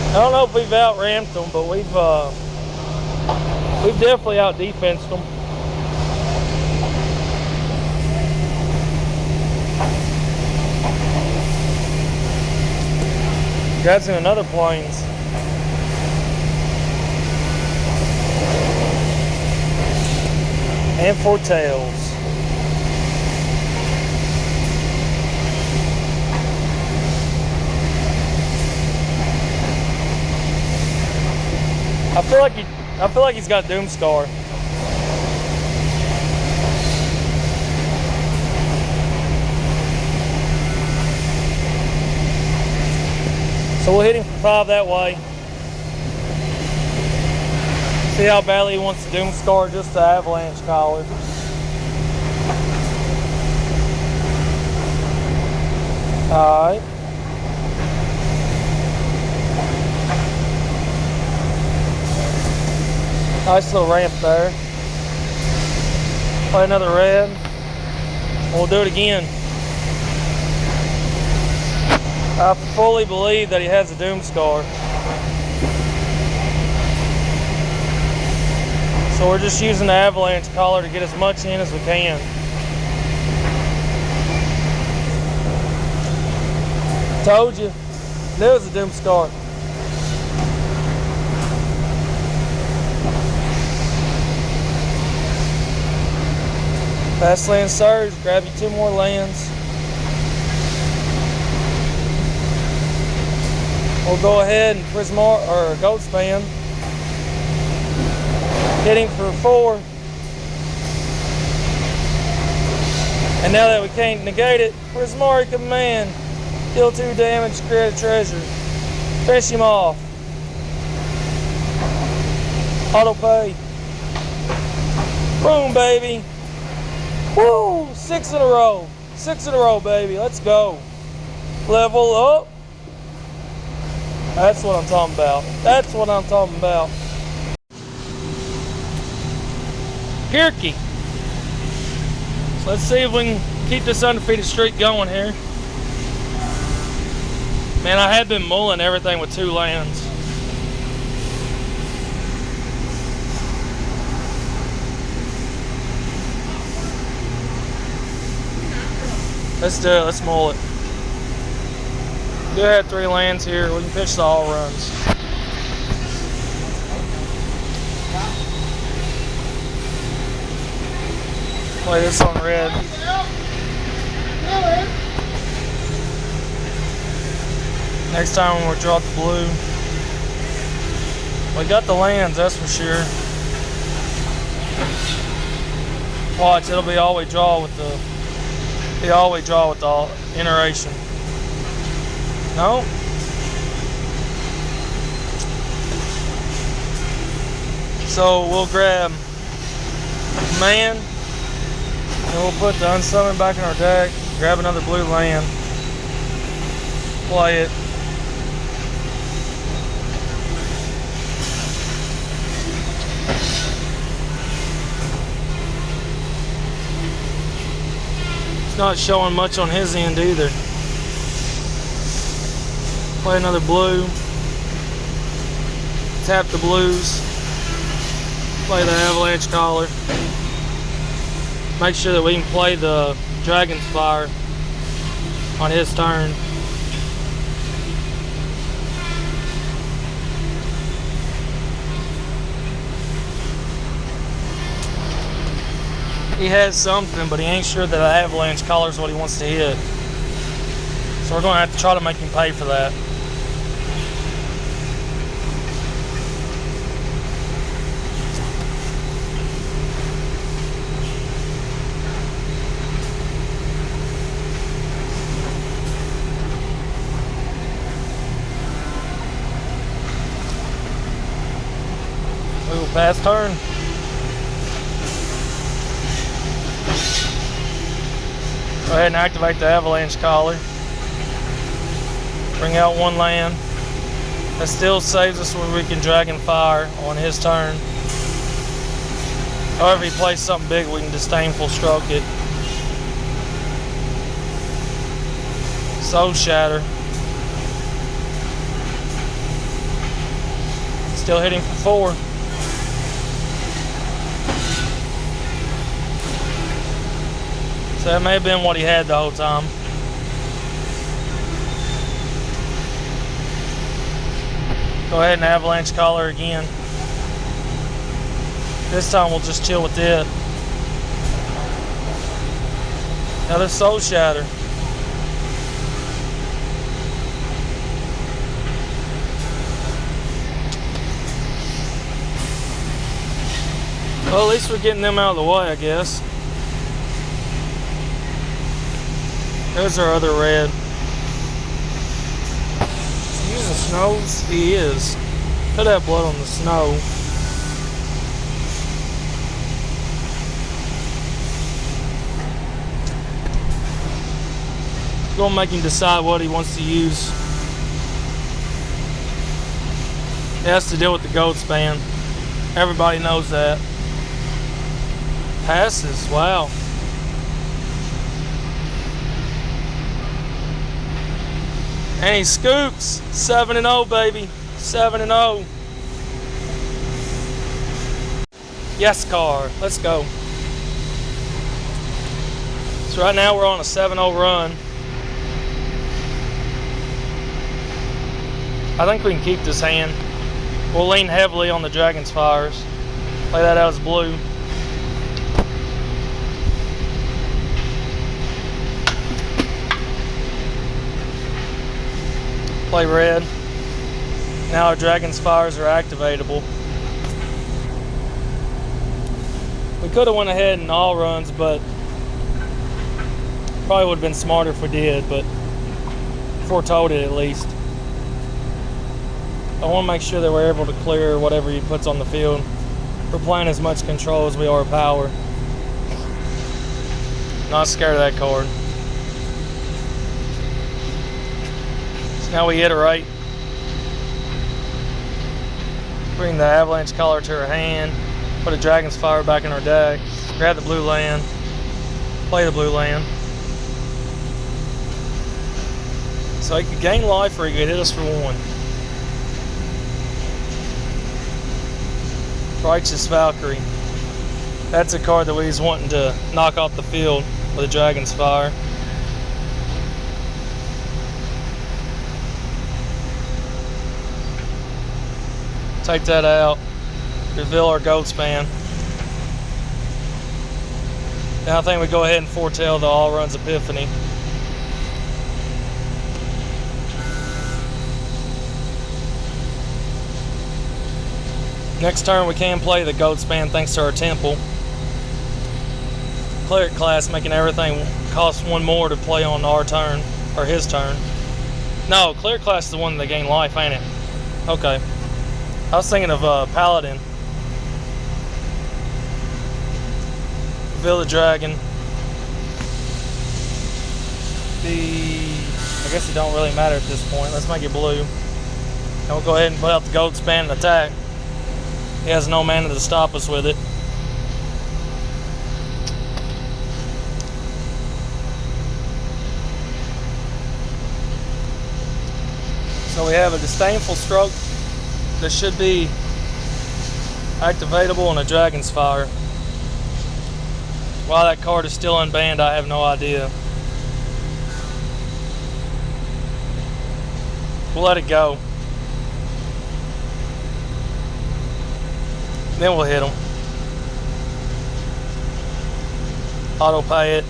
I don't know if we've out-ramped them, but we've definitely out-defensed them. Grabs in another plains. And 4 tails. I feel like he's got Doomscar. So we'll hit him for 5 that way. See how badly he wants to Doomscar just the Avalanche Collar. Alright. Nice little ramp there. Play another red. We'll do it again. I fully believe that he has a Doomscar. So we're just using the Avalanche Collar to get as much in as we can. Told you. Knew it was a Doomscar. Fast land surge, grab you 2 more lands. We'll go ahead and Prismar or Gold Span. Hit him for 4. And now that we can't negate it, Prismari Command. Deal 2 damage, create a treasure. Finish him off. Auto pay. Boom, baby. Woo! 6 in a row. 6 in a row, baby. Let's go. Level up. That's what I'm talking about. That's what I'm talking about. Kirky. So let's see if we can keep this undefeated streak going here. Man, I had been mulling everything with 2 lands. Let's do it. Let's mull it. Do have 3 lands here. We can pitch the all runs. Play this on red. Next time when we draw the blue. We got the lands, that's for sure. Watch, it'll be all we draw with the iteration. No. So we'll grab man, and we'll put the unsummon back in our deck, grab another blue land, play it. It's not showing much on his end either. Play another blue, tap the blues, play the avalanche collar. Make sure that we can play the dragon's fire on his turn. He has something, but he ain't sure that the avalanche collar is what he wants to hit. So we're going to have to try to make him pay for that. Ooh, pass turn. Go ahead and activate the avalanche collar. Bring out one land. That still saves us where we can dragon fire on his turn. However, he plays something big, we can disdainful stroke it. Soul Shatter. Still hitting for 4. So that may have been what he had the whole time. Go ahead and avalanche collar again. This time we'll just chill with it. Another Soul Shatter. Well, at least we're getting them out of the way, I guess. There's our other red. Is he using snows? He is. Could have blood on the snow. Gonna make him decide what he wants to use. He has to deal with the gold span. Everybody knows that. Passes, wow. And he scoops. 7-0, baby. 7-0. Yes, car. Let's go. So right now we're on a 7-0 run. I think we can keep this hand. We'll lean heavily on the dragon's fires. Play that out as blue. Play red. Now our dragon's fires are activatable. We could have went ahead and all runs, but probably would have been smarter if we did, but foretold it at least. I want to make sure that we're able to clear whatever he puts on the field. We're playing as much control as we are power. Not scared of that card. So now we iterate. Bring the avalanche collar to our hand. Put a dragon's fire back in our deck. Grab the blue land. Play the blue land. So he could gain life or he could hit us for 1. Righteous Valkyrie. That's a card that we was wanting to knock off the field with a dragon's fire. Take that out. Reveal our gold span. Now I think we go ahead and foretell the all runs epiphany. Next turn we can play the goat span thanks to our temple. Cleric class making everything cost one more to play on our turn, or his turn. No, cleric class is the one that gain life, ain't it? Okay. I was thinking of paladin. Village dragon. I guess it don't really matter at this point. Let's make it blue. And we'll go ahead and put out the goat span and attack. He has no mana to stop us with it. So we have a disdainful stroke that should be activatable in a dragon's fire. Why that card is still unbanned, I have no idea. We'll let it go. Then we'll hit them. Auto pay it.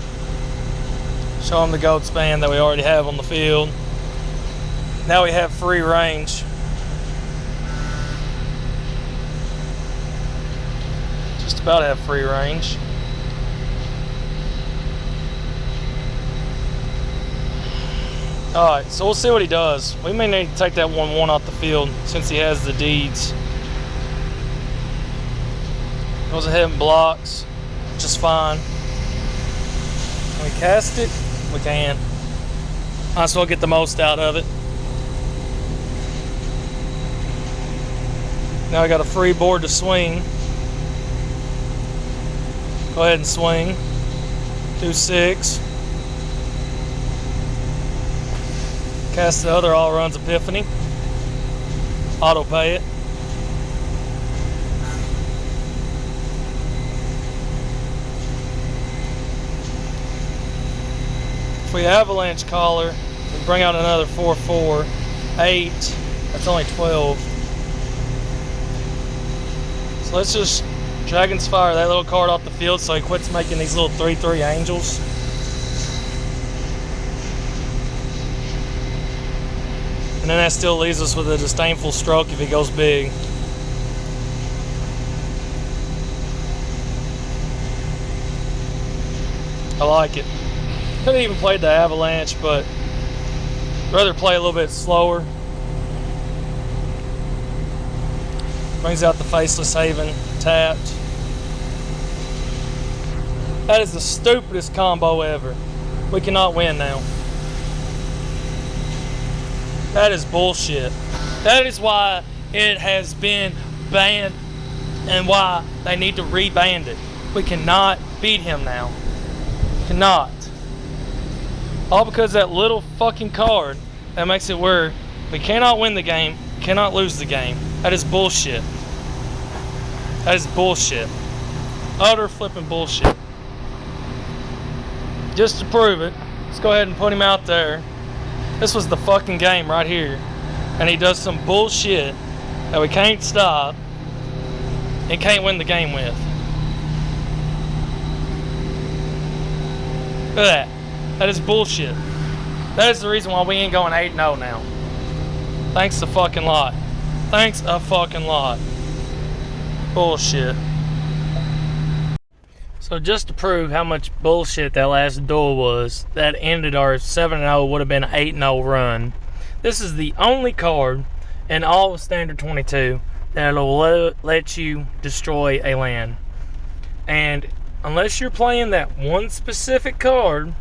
Show them the goat span that we already have on the field. Now we have free range. Just about have free range. Alright, so we'll see what he does. We may need to take that 1/1 off the field since he has the deeds. Goes ahead and blocks, which is fine. Can we cast it? We can. Might as well get the most out of it. Now I got a free board to swing. Go ahead and swing. Do 6. Cast the other all runs epiphany. Auto pay it. If we avalanche collar, we bring out another 4/4, 8. That's only 12. So let's just Dragon's Fire that little card off the field so he quits making these little 3/3 angels. And then that still leaves us with a disdainful stroke if he goes big. I like it. Could have even played the avalanche, but I'd rather play a little bit slower. Brings out the Faceless Haven, tapped. That is the stupidest combo ever. We cannot win now. That is bullshit. That is why it has been banned and why they need to re-ban it. We cannot beat him now. Cannot. All because of that little fucking card that makes it where we cannot win the game, cannot lose the game. That is bullshit. That is bullshit. Utter flipping bullshit. Just to prove it, let's go ahead and put him out there. This was the fucking game right here. And he does some bullshit that we can't stop and can't win the game with. Look at that. That is bullshit. That is the reason why we ain't going 8-0 now. Thanks a fucking lot. Thanks a fucking lot. Bullshit. So just to prove how much bullshit that last duel was, that ended our 7-0 would have been an 8-0 run. This is the only card in all of Standard 22 that'll let you destroy a land. And unless you're playing that one specific card,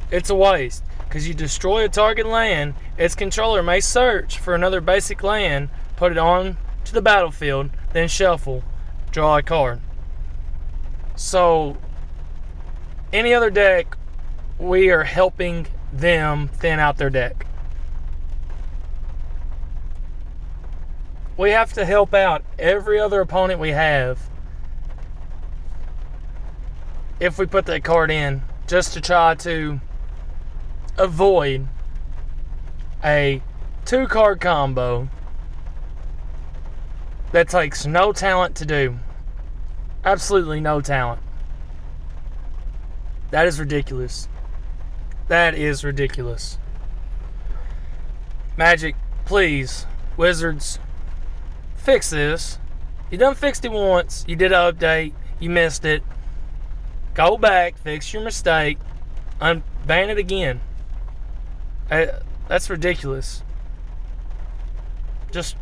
it's a waste. Because you destroy a target land, its controller may search for another basic land, put it on to the battlefield, then shuffle, draw a card. So, any other deck, we are helping them thin out their deck. We have to help out every other opponent we have if we put that card in, just to try to avoid a 2-card combo that takes no talent to do. Absolutely no talent. That is ridiculous. That is ridiculous. Magic, please. Wizards, fix this. You done fixed it once. You did an update. You missed it. Go back. Fix your mistake. Ban it again. That's ridiculous. Just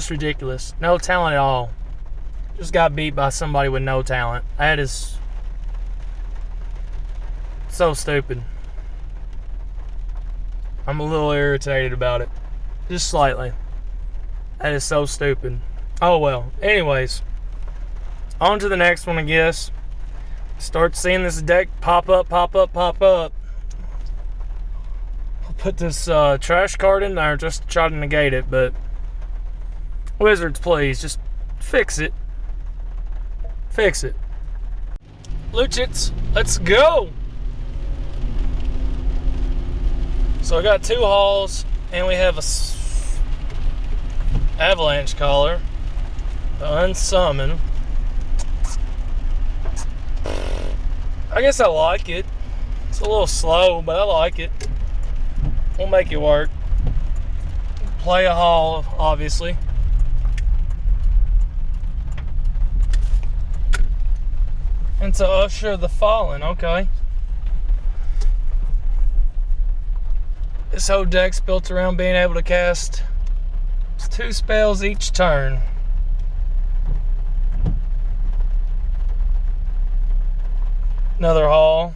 ridiculous. No talent at all. Just got beat by somebody with no talent. That is so stupid. I'm a little irritated about it. Just slightly. That is so stupid. Oh well. Anyways. On to the next one, I guess. Start seeing this deck pop up. I'll put this trash card in there just to try to negate it, but Wizards, please, just fix it. Fix it. Luchits, let's go! So I got 2 hauls, and we have a avalanche collar, unsummon. I guess I like it. It's a little slow, but I like it. We'll make it work. Play a haul, obviously. And to Usher the Fallen, okay. This whole deck's built around being able to cast 2 spells each turn. Another haul.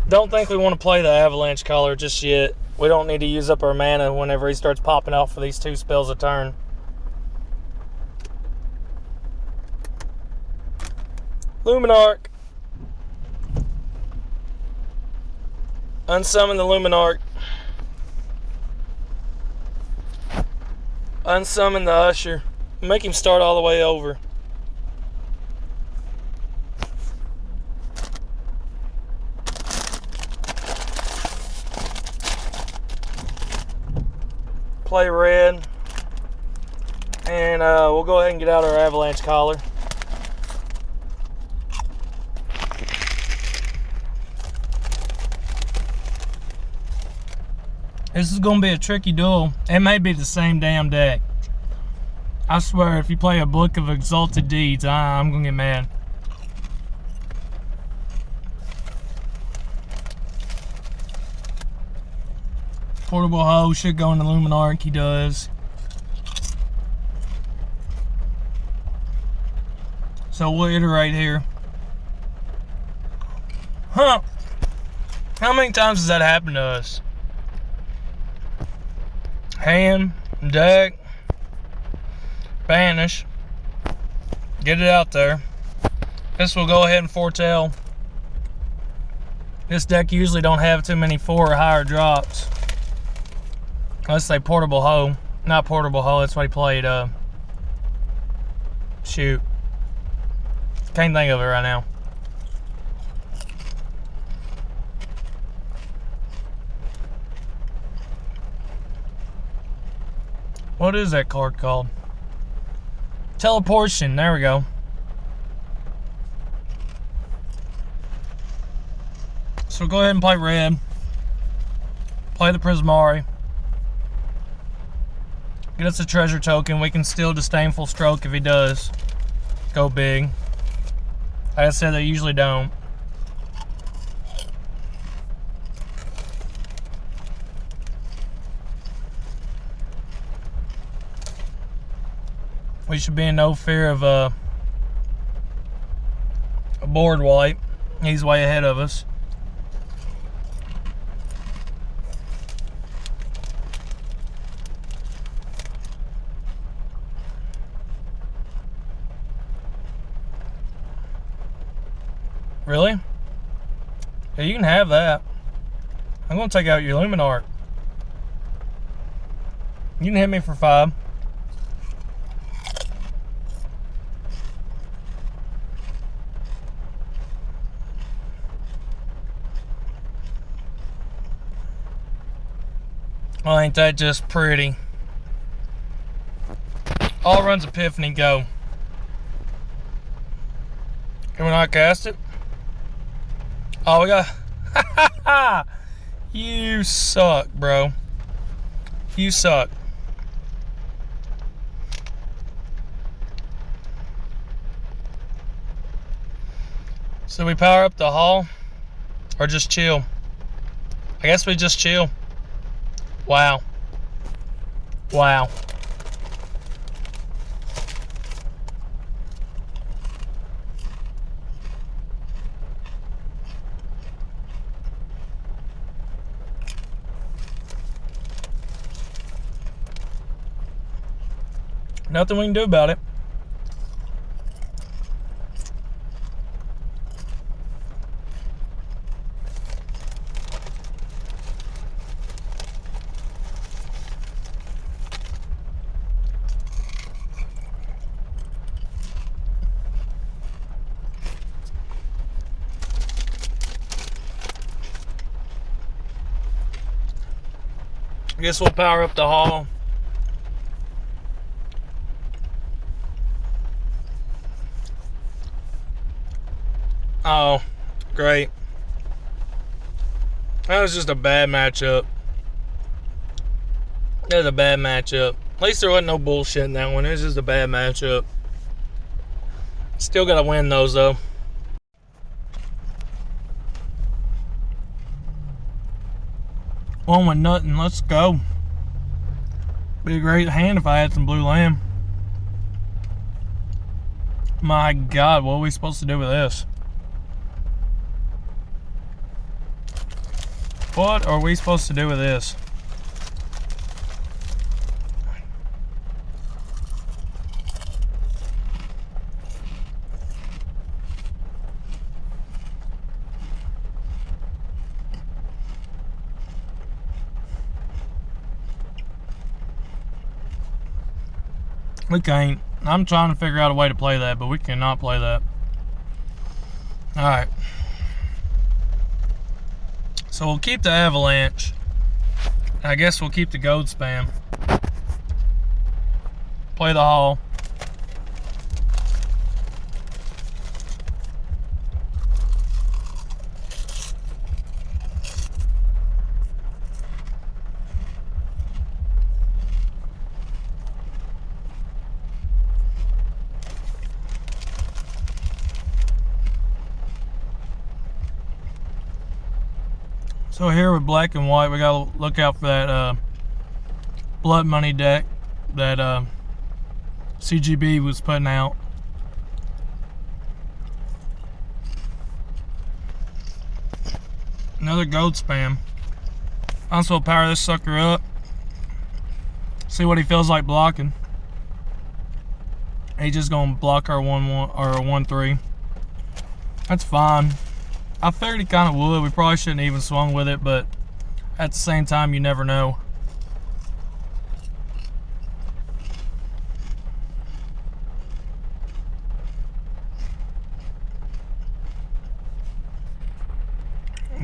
Don't think we want to play the Avalanche Collar just yet. We don't need to use up our mana whenever he starts popping off for these 2 spells a turn. Luminarch. Unsummon the Luminarch. Unsummon the Usher. Make him start all the way over. Play red. And we'll go ahead and get out our Avalanche Collar. This is going to be a tricky duel. It may be the same damn deck. I swear, if you play a Book of Exalted Deeds, I'm going to get mad. Portable Hoe should go in the Luminarch. He does. So we'll iterate here. Huh. How many times has that happened to us? Hand, deck, banish, get it out there. This will go ahead and foretell. This deck usually don't have too many 4 or higher drops. Let's say Portable Hoe. Not Portable Hoe, that's what he played. Shoot. Can't think of it right now. What is that card called? Teleportation. There we go. So go ahead and play red. Play the Prismari. Get us a treasure token. We can steal Disdainful Stroke if he does. Go big. Like I said, they usually don't. We should be in no fear of a board wipe. He's way ahead of us. Really? Yeah, you can have that. I'm going to take out your Luminarch. You can hit me for 5. Well, ain't that just pretty? All runs Epiphany, go. Can we not cast it? Oh, we got... You suck, bro. You suck. So we power up the hull or just chill? I guess we just chill. Wow. Wow. Nothing we can do about it. I guess we'll power up the hull. Oh, great. That was just a bad matchup. That was a bad matchup. At least there wasn't no bullshit in that one. It was just a bad matchup. Still gotta win those though. One with nothing. Let's go. Be a great hand if I had some blue lamb. My God, what are we supposed to do with this? What are we supposed to do with this? We can't. I'm trying to figure out a way to play that, but we cannot play that. Alright. So we'll keep the avalanche. I guess we'll keep the gold spam. Play the hull. So here with black and white, we gotta look out for that blood money deck that CGB was putting out. Another gold spam. I'm supposed to power this sucker up. See what he feels like blocking. He's just gonna block our 1-1 or 1-3. That's fine. I figured he kind of would. We probably shouldn't even swung with it, but at the same time, you never know.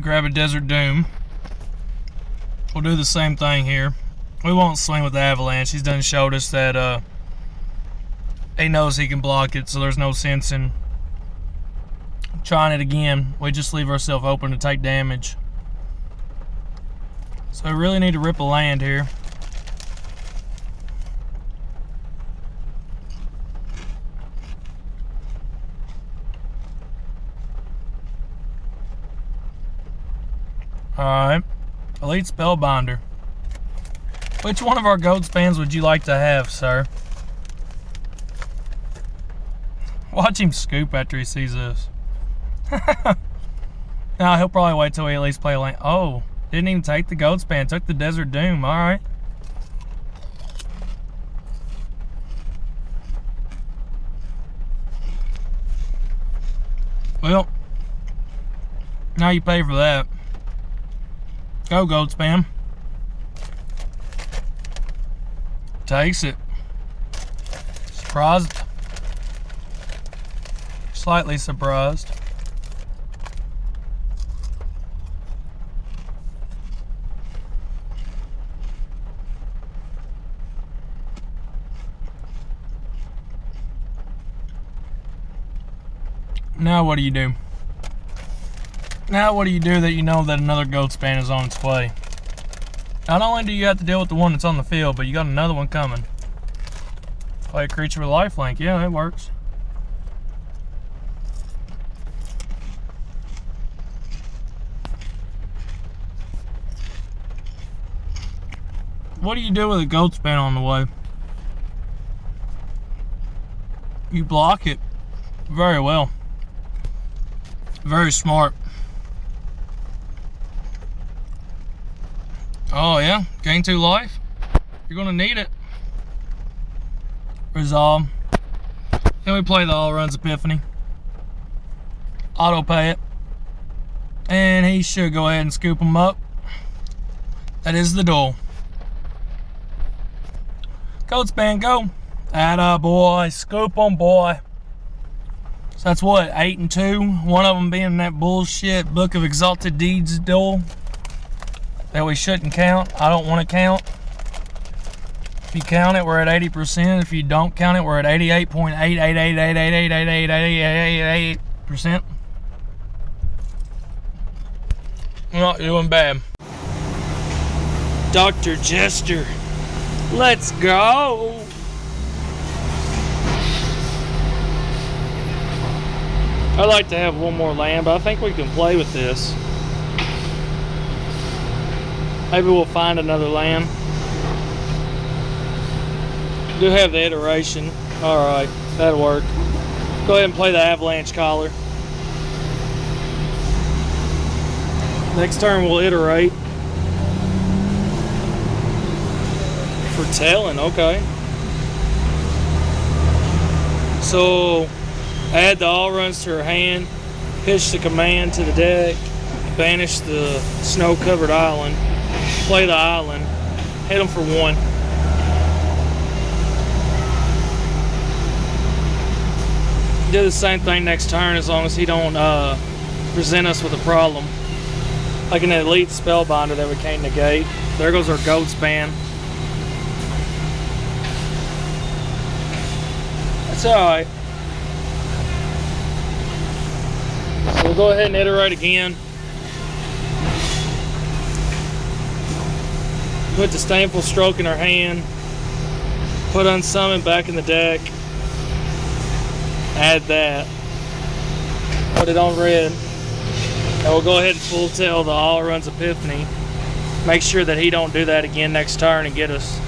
Grab a Desert Doom. We'll do the same thing here. We won't swing with the Avalanche. He's done showed us that he knows he can block it, so there's no sense in trying it again. We just leave ourselves open to take damage. So I really need to rip a land here. Alright. Elite Spellbinder. Which one of our gold spans would you like to have, sir? Watch him scoop after he sees this. Now he'll probably wait till we at least play a lane. Oh, didn't even take the gold span, took the Desert Doom. All right. Well, now you pay for that. Go gold spam. Takes it. Surprised. Slightly surprised. Now Now what do you do? Now what do you do that you know that another goat span is on its way? Not only do you have to deal with the one that's on the field, but you got another one coming. Play a creature with lifelink. Yeah, it works. What do you do with a goat span on the way? You block it very well. Very smart. Oh yeah, gain 2 life. You're gonna need it. Resolve. Then we play the all runs Epiphany. Auto pay it. And he should go ahead and scoop him up. That is the duel. Goat span, go. Atta boy, scoop 'em, boy. So that's what, 8 and 2. One of them being that bullshit Book of Exalted Deeds duel that we shouldn't count. I don't want to count. If you count it, we're at 80%. If you don't count it, we're at 88.888888888%. We're not doing bad. Dr. Jester, let's go. I'd like to have one more land, but I think we can play with this. Maybe we'll find another land. Do have the iteration. Alright, that'll work. Go ahead and play the Avalanche Collar. Next turn we'll iterate. Foretelling, okay. So, add the all runs to her hand, pitch the command to the deck, banish the snow-covered island, play the island, hit them for 1. Do the same thing next turn as long as he don't present us with a problem. Like an elite spellbinder that we can't negate. There goes our goat span. That's alright. So we'll go ahead and iterate again. Put Disdainful Stroke in our hand. Put Unsummon back in the deck. Add that. Put it on red. And we'll go ahead and full tell the all runs Epiphany. Make sure that he don't do that again next turn and get us.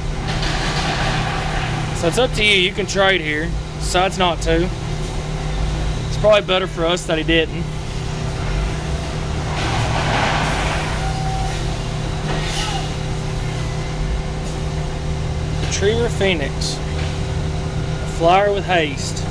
So it's up to you. You can trade here. Decides not to. It's probably better for us that he didn't. Retriever Phoenix. A flyer with haste.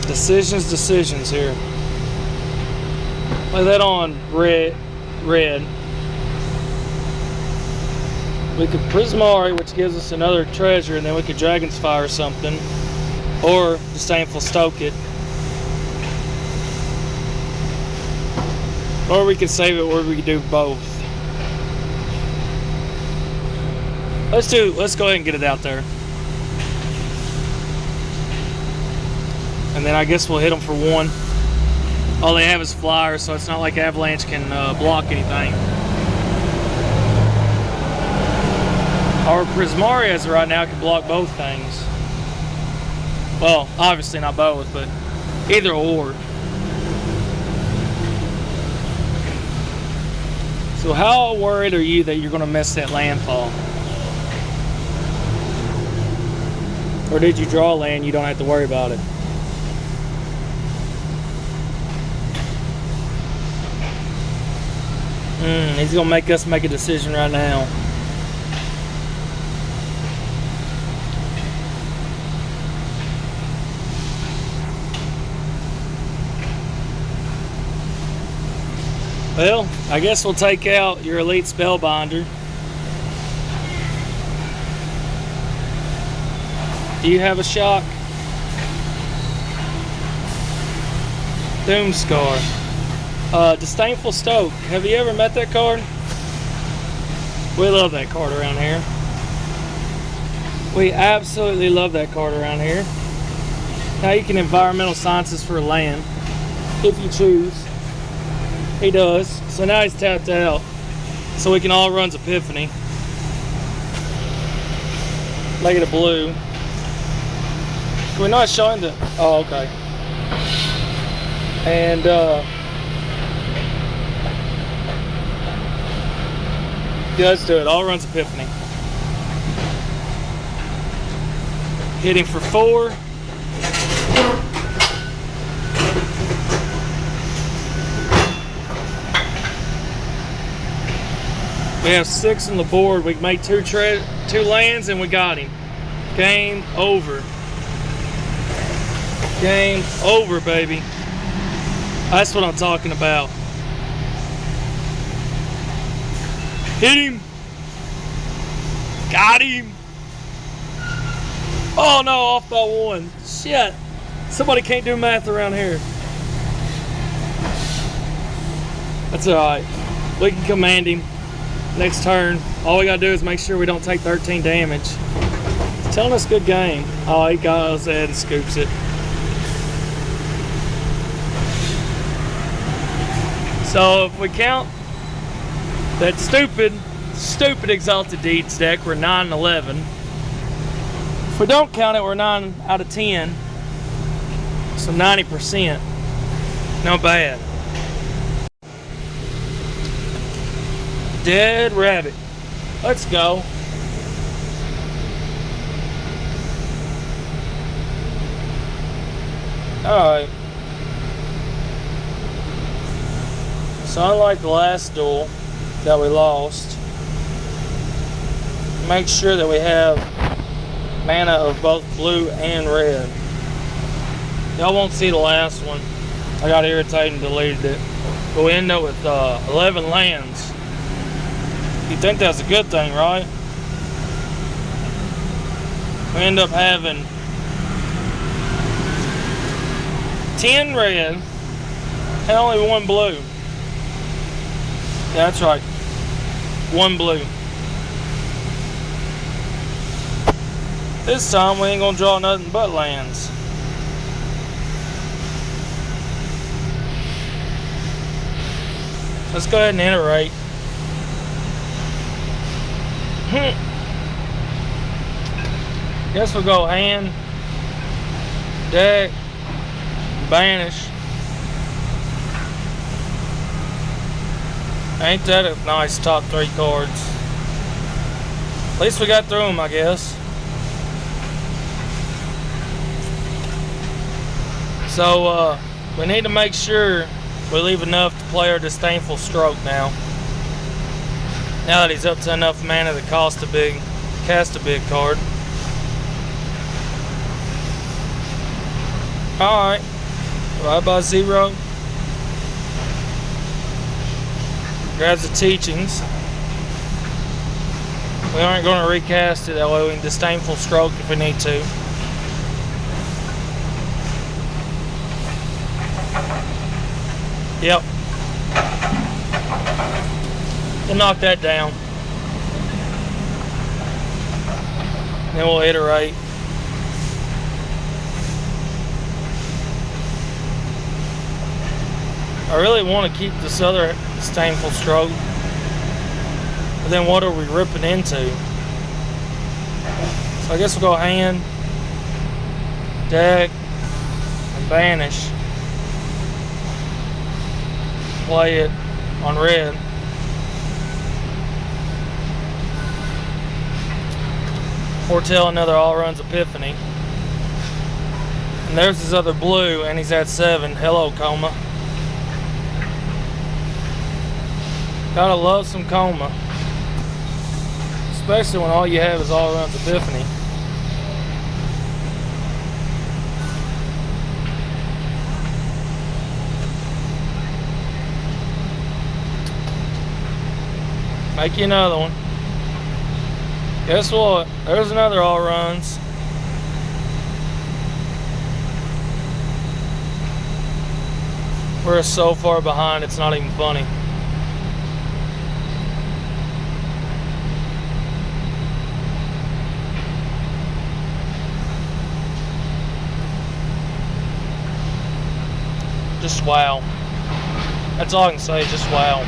Decisions here. Lay that on red. We could Prismari, which gives us another treasure, and then we could Dragon's Fire or something. Or Disdainful Stoke it. Or we could save it where we could do both. Let's go ahead and get it out there. And then I guess we'll hit them for 1. All they have is flyers, so it's not like Avalanche can block anything. Our Prismari as of right now can block both things. Well, obviously not both, but either or. So how worried are you that you're going to miss that landfall? Or did you draw land, you don't have to worry about it? He's gonna make us make a decision right now. Well, I guess we'll take out your elite spellbinder. Do you have a shock? Doomscar. Disdainful Stoke. Have you ever met that card? We love that card around here. We absolutely love that card around here. Now you can environmental sciences for land if you choose. He does. So now he's tapped out. So we can all run Epiphany. Make it a blue. We're not showing the. Oh, okay. And yeah, let's do it. All runs Epiphany. Hitting for 4. We have 6 on the board. We made 2 lands and we got him. Game over. Game over, baby. That's what I'm talking about. Hit him. Got him. Oh no, off by 1. Shit. Somebody can't do math around here. That's alright. We can command him. Next turn, all we gotta do is make sure we don't take 13 damage. He's telling us good game. Oh, he goes ahead and scoops it. So if we count that stupid Exalted Deeds deck, we're 9 and 11. If we don't count it, we're 9 out of 10. So 90%. Not bad. Dead Rabbit. Let's go. Alright. So unlike the last duel that we lost, make sure that we have mana of both blue and red. Y'all won't see the last one. I got irritated and deleted it. But we end up with 11 lands. You think that's a good thing, right? We end up having 10 red and only 1 blue. Yeah, that's right. 1 blue. This time we ain't gonna draw nothing but lands. Let's go ahead and iterate. Guess we'll go hand, deck, banish. Ain't that a nice top 3 cards? At least we got through them, I guess. So we need to make sure we leave enough to play our Disdainful Stroke now. Now that he's up to enough mana to cast a big card. Alright. Right by 0. Grabs the teachings. We aren't going to recast it, that way we can Disdainful Stroke if we need to. Yep. We'll knock that down. Then we'll iterate. I really want to keep this other Disdainful Stroke. But then what are we ripping into? So I guess we'll go hand, deck, and banish. Play it on red. Foretell another all runs Epiphany. And there's his other blue, and he's at 7. Hello, Coma. Gotta love some Coma. Especially when all you have is all runs Epiphany. Make you another one. Guess what? There's another all runs. We're so far behind, it's not even funny. Just wow. That's all I can say, just wow.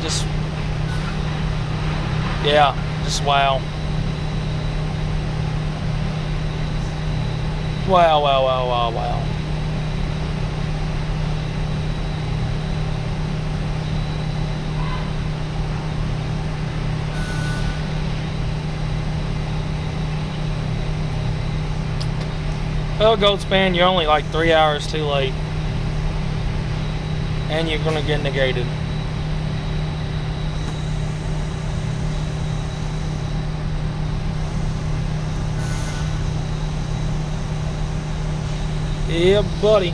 Just, yeah, just wow. Wow, wow, wow, wow, wow. Well, Goatspan, you're only like 3 hours too late. And you're gonna get negated. Yeah, buddy.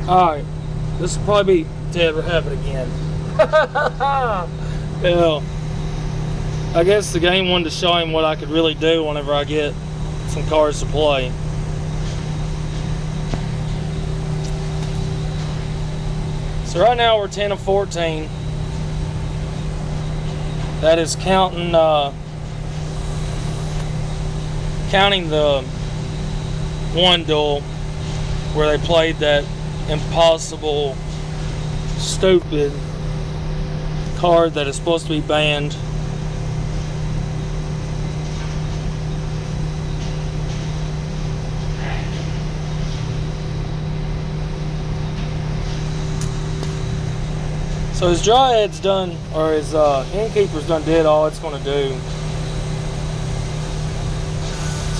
Alright. This will probably be dead rabbit again. Yeah. I guess the game wanted to show him what I could really do whenever I get some cards to play. So right now we're 10 of 14. That is counting counting the one duel where they played that impossible, stupid card that is supposed to be banned. So his Dryad's done, or his Innkeeper's done did all it's going to do.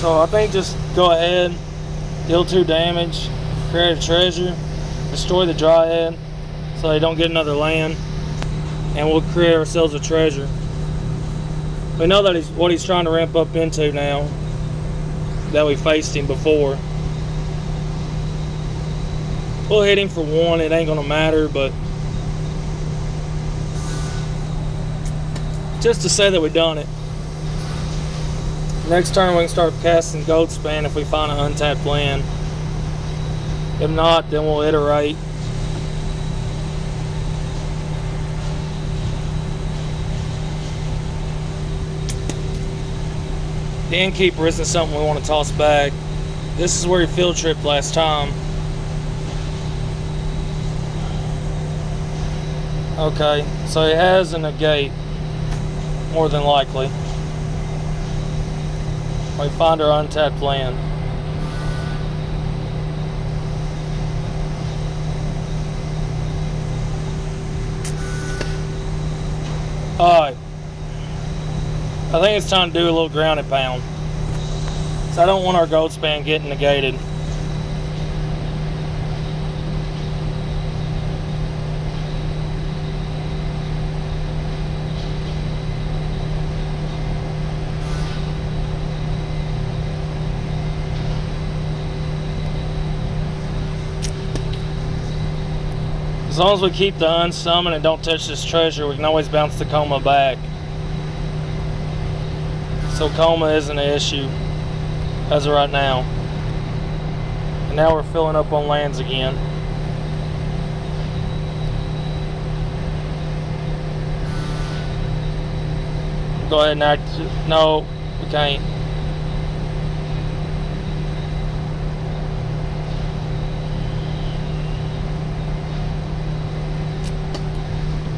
So I think just go ahead, deal 2 damage, create a treasure, destroy the Dryad so they don't get another land, and we'll create ourselves a treasure. We know that what he's trying to ramp up into now, that we faced him before. We'll hit him for 1, it ain't going to matter, but just to say that we done it. Next turn we can start casting Goatspan if we find an untapped land. If not, then we'll iterate. The Innkeeper isn't something we want to toss back. This is where he field tripped last time. Okay, so he has a negate. More than likely. We find our untapped land. Alright. I think it's time to do a little grounded pound. So I don't want our Goatspan getting negated. As long as we keep the unsummon and don't touch this treasure, we can always bounce the Coma back. So Coma isn't an issue as of right now. And now we're filling up on lands again. Go ahead and act. No, we can't.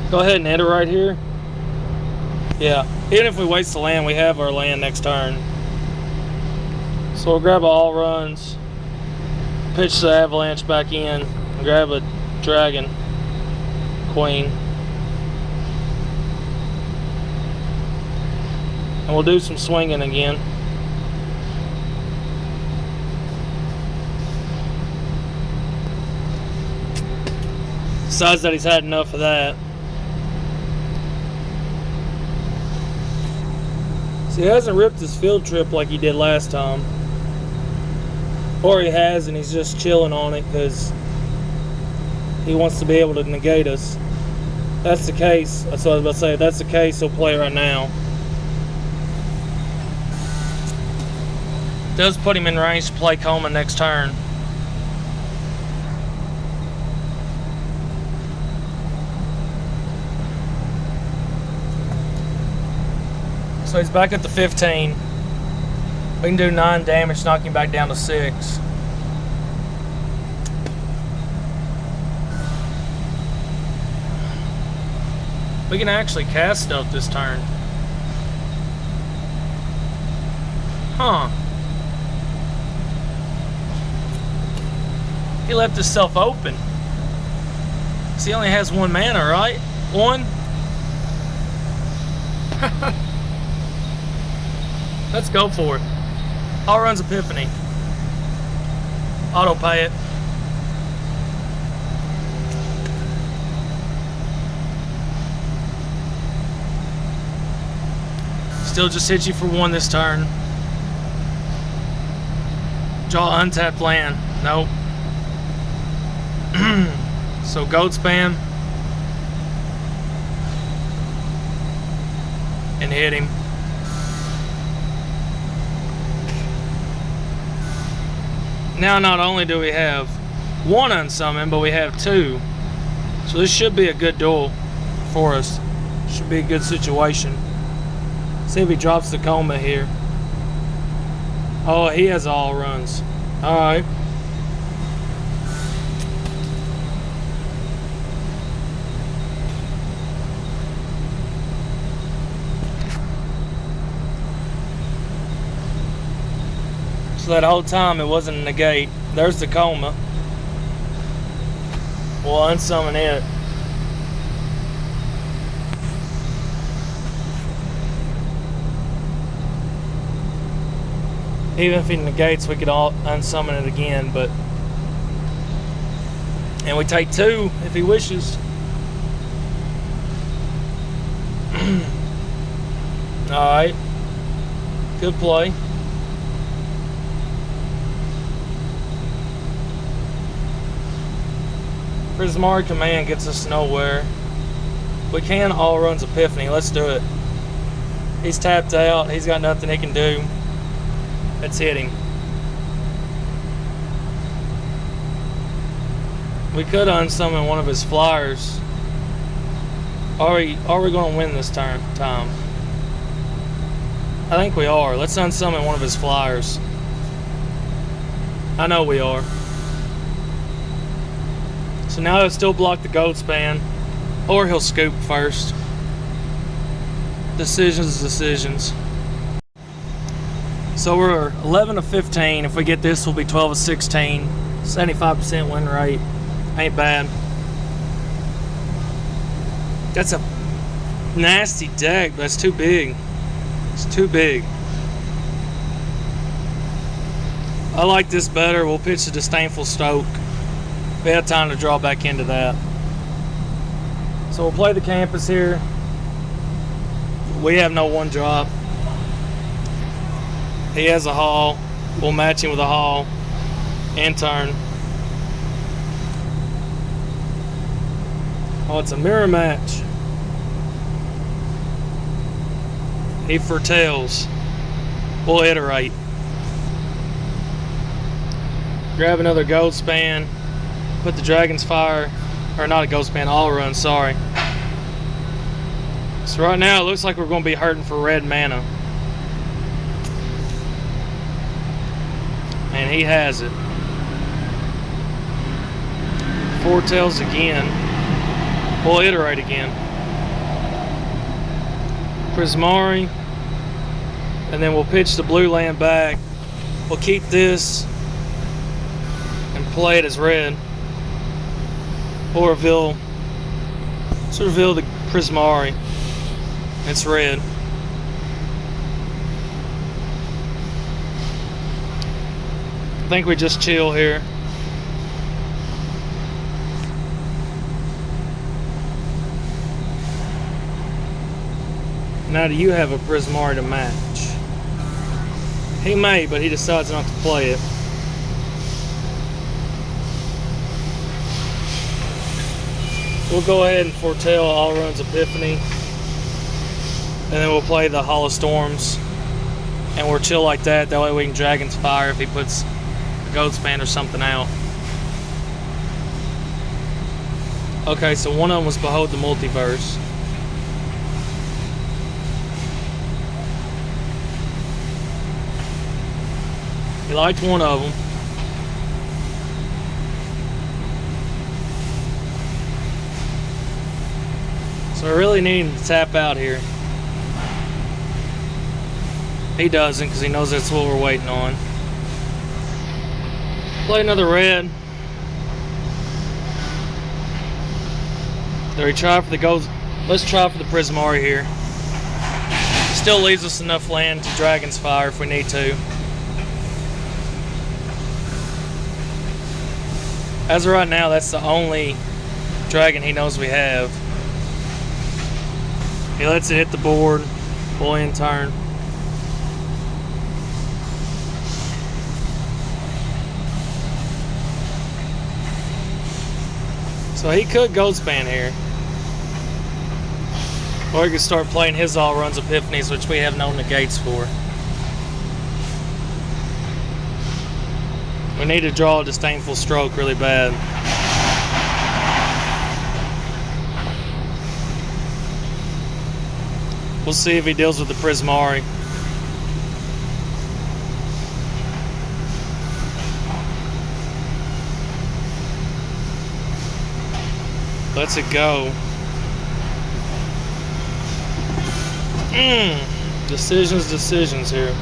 Go ahead and enter right here. Yeah, even if we waste the land, we have our land next turn. So we'll grab all runs, pitch the Avalanche back in, and grab a Dragon Queen. And we'll do some swinging again. Besides that, he's had enough of that. He hasn't ripped his field trip like he did last time. Or he has and he's just chilling on it because he wants to be able to negate us. that's the case, that's what I was about to say. If that's the case, he'll play right now. Does put him in range to play Coma next turn. So he's back at the 15. We can do 9 damage, knock him back down to 6. We can actually cast stuff this turn. Huh. He left himself open. So he only has 1 mana, right? 1? Let's go for it. All runs Epiphany. Auto pay it. Still just hit you for 1 this turn. Draw untapped land. Nope. So goat spam. And hit him. Now not only do we have 1 unsummon, but we have 2. So this should be a good duel for us. Should be a good situation. See if he drops the Coma here. Oh, he has all runs. Alright. So that whole time it wasn't a negate. There's the Coma. We'll unsummon it. Even if he negates, we could all unsummon it again, but... And we take 2 if he wishes. Alright. Good play. Prismari command gets us nowhere. We can all runs Epiphany. Let's do it. He's tapped out. He's got nothing he can do. Let's hit him. We could unsummon one of his flyers. Are we going to win this time? I think we are. Let's unsummon one of his flyers. I know we are. So now he'll still block the goat span, or he'll scoop first. Decisions. So we're 11 of 15. If we get this, we'll be 12 of 16. 75% win rate. Ain't bad. That's a nasty deck, but it's too big. It's too big. I like this better. We'll pitch a Disdainful Stoke. We have time to draw back into that. So we'll play the campus here. We have no 1-drop. He has a haul. We'll match him with a haul. And turn. Oh, it's a mirror match. He foretells. We'll iterate. Grab another gold span. Put the Dragon's Fire. Or not a gold span, all run, sorry. So right now it looks like we're going to be hurting for red mana. And he has it. Foretells again. We'll iterate again. Prismari. And then we'll pitch the blue land back. We'll keep this and play it as red. Or reveal the Prismari. It's red. I think we just chill here. Now do you have a Prismari to match? He may, but he decides not to play it. we'll go ahead and foretell All Runs Epiphany, and then we'll play the Hall of Storms, and we'll chill like that. That way we can Dragon's Fire if he puts a goat span or something out. Okay, so one of them was Behold the Multiverse. He liked one of them. So I really need him to tap out here. He doesn't, because he knows that's what we're waiting on. Play another red. There, he tried for the gold. Let's try for the Prismari here. Still leaves us enough land to Dragon's Fire if we need to. As of right now, that's the only dragon he knows we have. He lets it hit the board, full end turn. So he could gold span here. Or he could start playing his All Runs Epiphanies, which we have no negates for. We need to draw a Disdainful Stroke really bad. We'll see if he deals with the Prismari. Lets it go. Decisions here.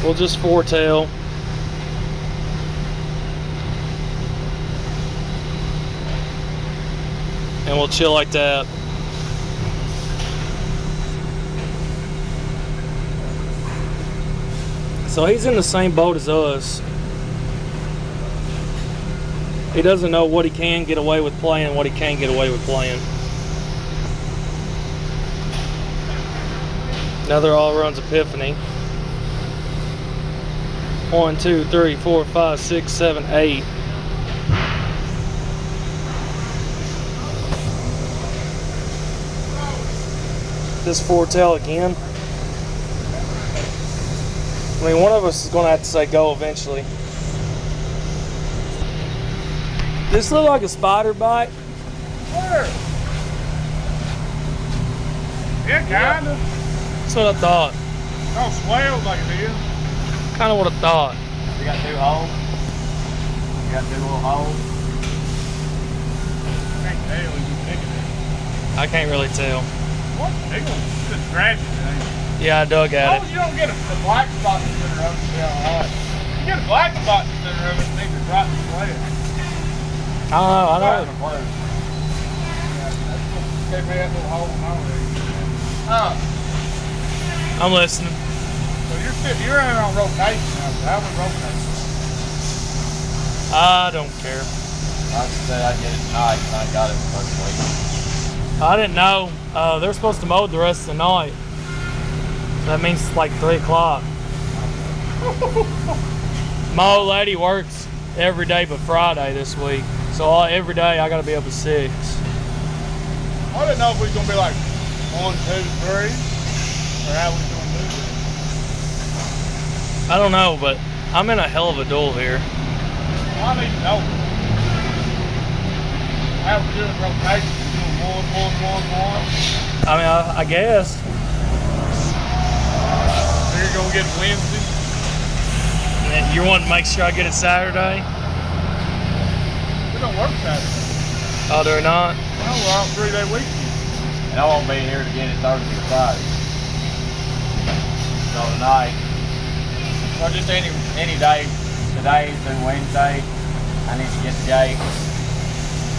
We'll just foretell. And we'll chill like that. So he's in the same boat as us. He doesn't know what he can get away with playing and what he can't get away with playing. Another All Runs Epiphany. 1, 2, 3, 4, 5, 6, 7, 8. This foretell again. I mean, one of us is going to have to say go eventually. This look like a spider bite. Where? Yeah, kinda. That's what I thought. Don't swell like it is. Kind of what I thought. You got 2 holes? You got 2 little holes? Can't tell he's just picking it. I can't really tell. What? They gonna just scratch it, ain't it? Yeah, I dug at it. Oh, you don't get the black spot in the center of it. Yeah, alright. You get a black spot in the center of it, it needs to drop the blade. I don't know. Yeah, that's what gave me that little hole in my leg. I'm listening. So you're in on rotation now. How was rotation? I don't care. I said I'd get it tonight, and I got it the first week. I didn't know. They're supposed to mow the rest of the night. So that means it's like 3 o'clock. My old lady works every day but Friday this week. So every day I gotta be up at 6. I didn't know if we was gonna be like 1, 2, 3, or how we was gonna do it. I don't know, but I'm in a hell of a duel here. Well, I need to know. How we doing rotation? Doing 1, 1, 1, 1. I mean, I guess. So you're gonna get Wednesday? And you want to make sure I get it Saturday? We don't work Saturday. Oh, do we not? No, we're on 3-day weekend. And I won't be here to get it Thursday or Friday. So tonight, or just any day, today through Wednesday, I need to get the gate.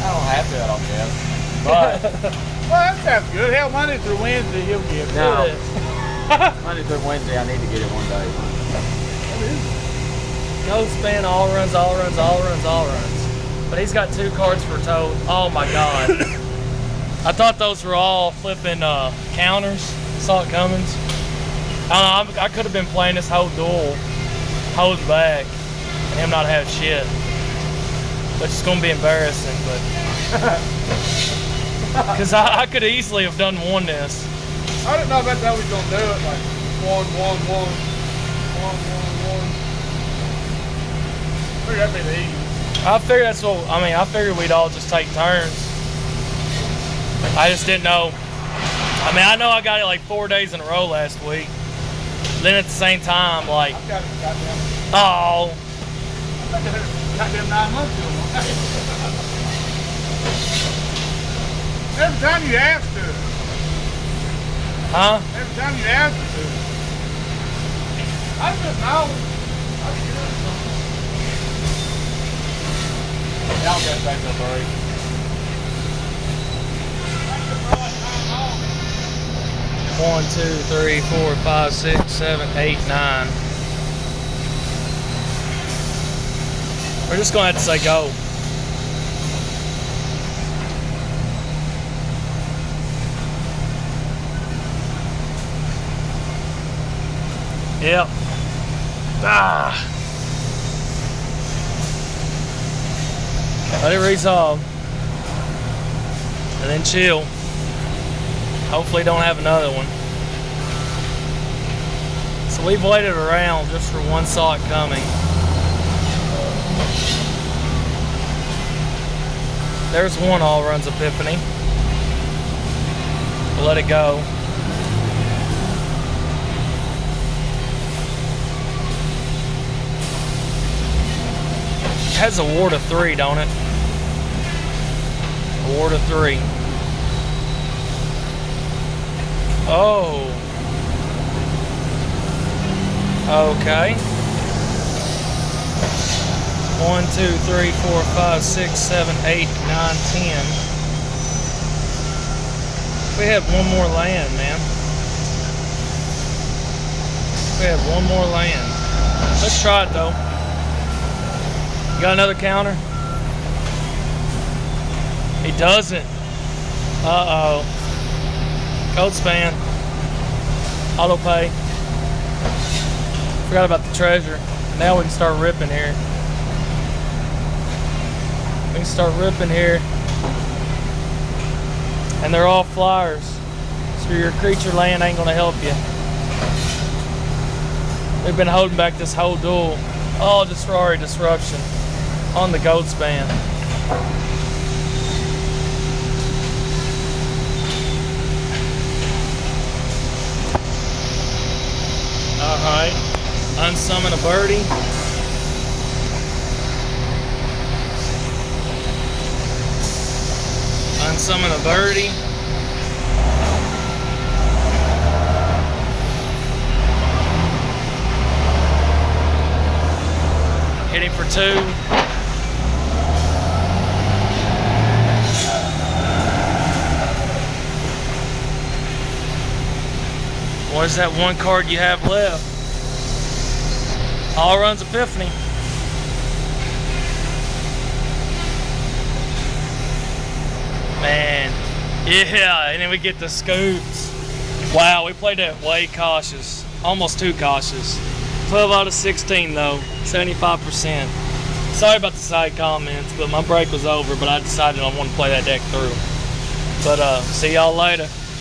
I don't have to, I don't care. But, Well, that sounds good. Hell, Monday through Wednesday, he'll get it. no. Monday through Wednesday, I need to get it one day. Go span all runs, all runs, all runs, all runs. But he's got 2 cards for toad. Oh my god. I thought those were all flipping counters. Saw it coming. I could have been playing this whole duel, holding back, and him not having shit. which is going to be embarrassing, but because I could easily have won this. I didn't know about that we was gonna do it like 1, 1, 1, 1, 1, 1. I figured that'd be the easiest. I figured that's what I figured we'd all just take turns. I just didn't know. I know I got it like 4 days in a row last week. Then at the same time, like, I've got it goddamn. oh, Goddamn 9 months ago. Every time you ask to. huh? Every time you ask to. I just know. Y'all got to take a break. 1, 2, 3, 4, 5, 6, 7, 8, 9. We're just gonna have to say go. Yep. Ah. Let it resolve. And then chill. Hopefully don't have another one. So we've waited around just for one saw it coming. There's one all runs Epiphany. We'll let it go. It has a ward of 3, don't it? A ward of 3. Oh. Okay. 1, 2, 3, 4, 5, 6, 7, 8, 9, 10. We have one more land, man. We have one more land. Let's try it though. You got another counter? He doesn't. Uh-oh. Code span. Auto pay. Forgot about the treasure. Now we can start ripping here. We can start ripping here. And they're all flyers. So your creature land ain't gonna help you. We've been holding back this whole duel. All Disrari Disruption on the gold span. Alright. Unsummon a birdie. Unsummon a birdie. Hit him for 2. What is that one card you have left? All runs Epiphany. Man, yeah, and then we get the scoops. Wow, we played that way cautious, almost too cautious. 12 out of 16 though, 75%. Sorry about the side comments, but my break was over, but I decided I want to play that deck through. But see y'all later.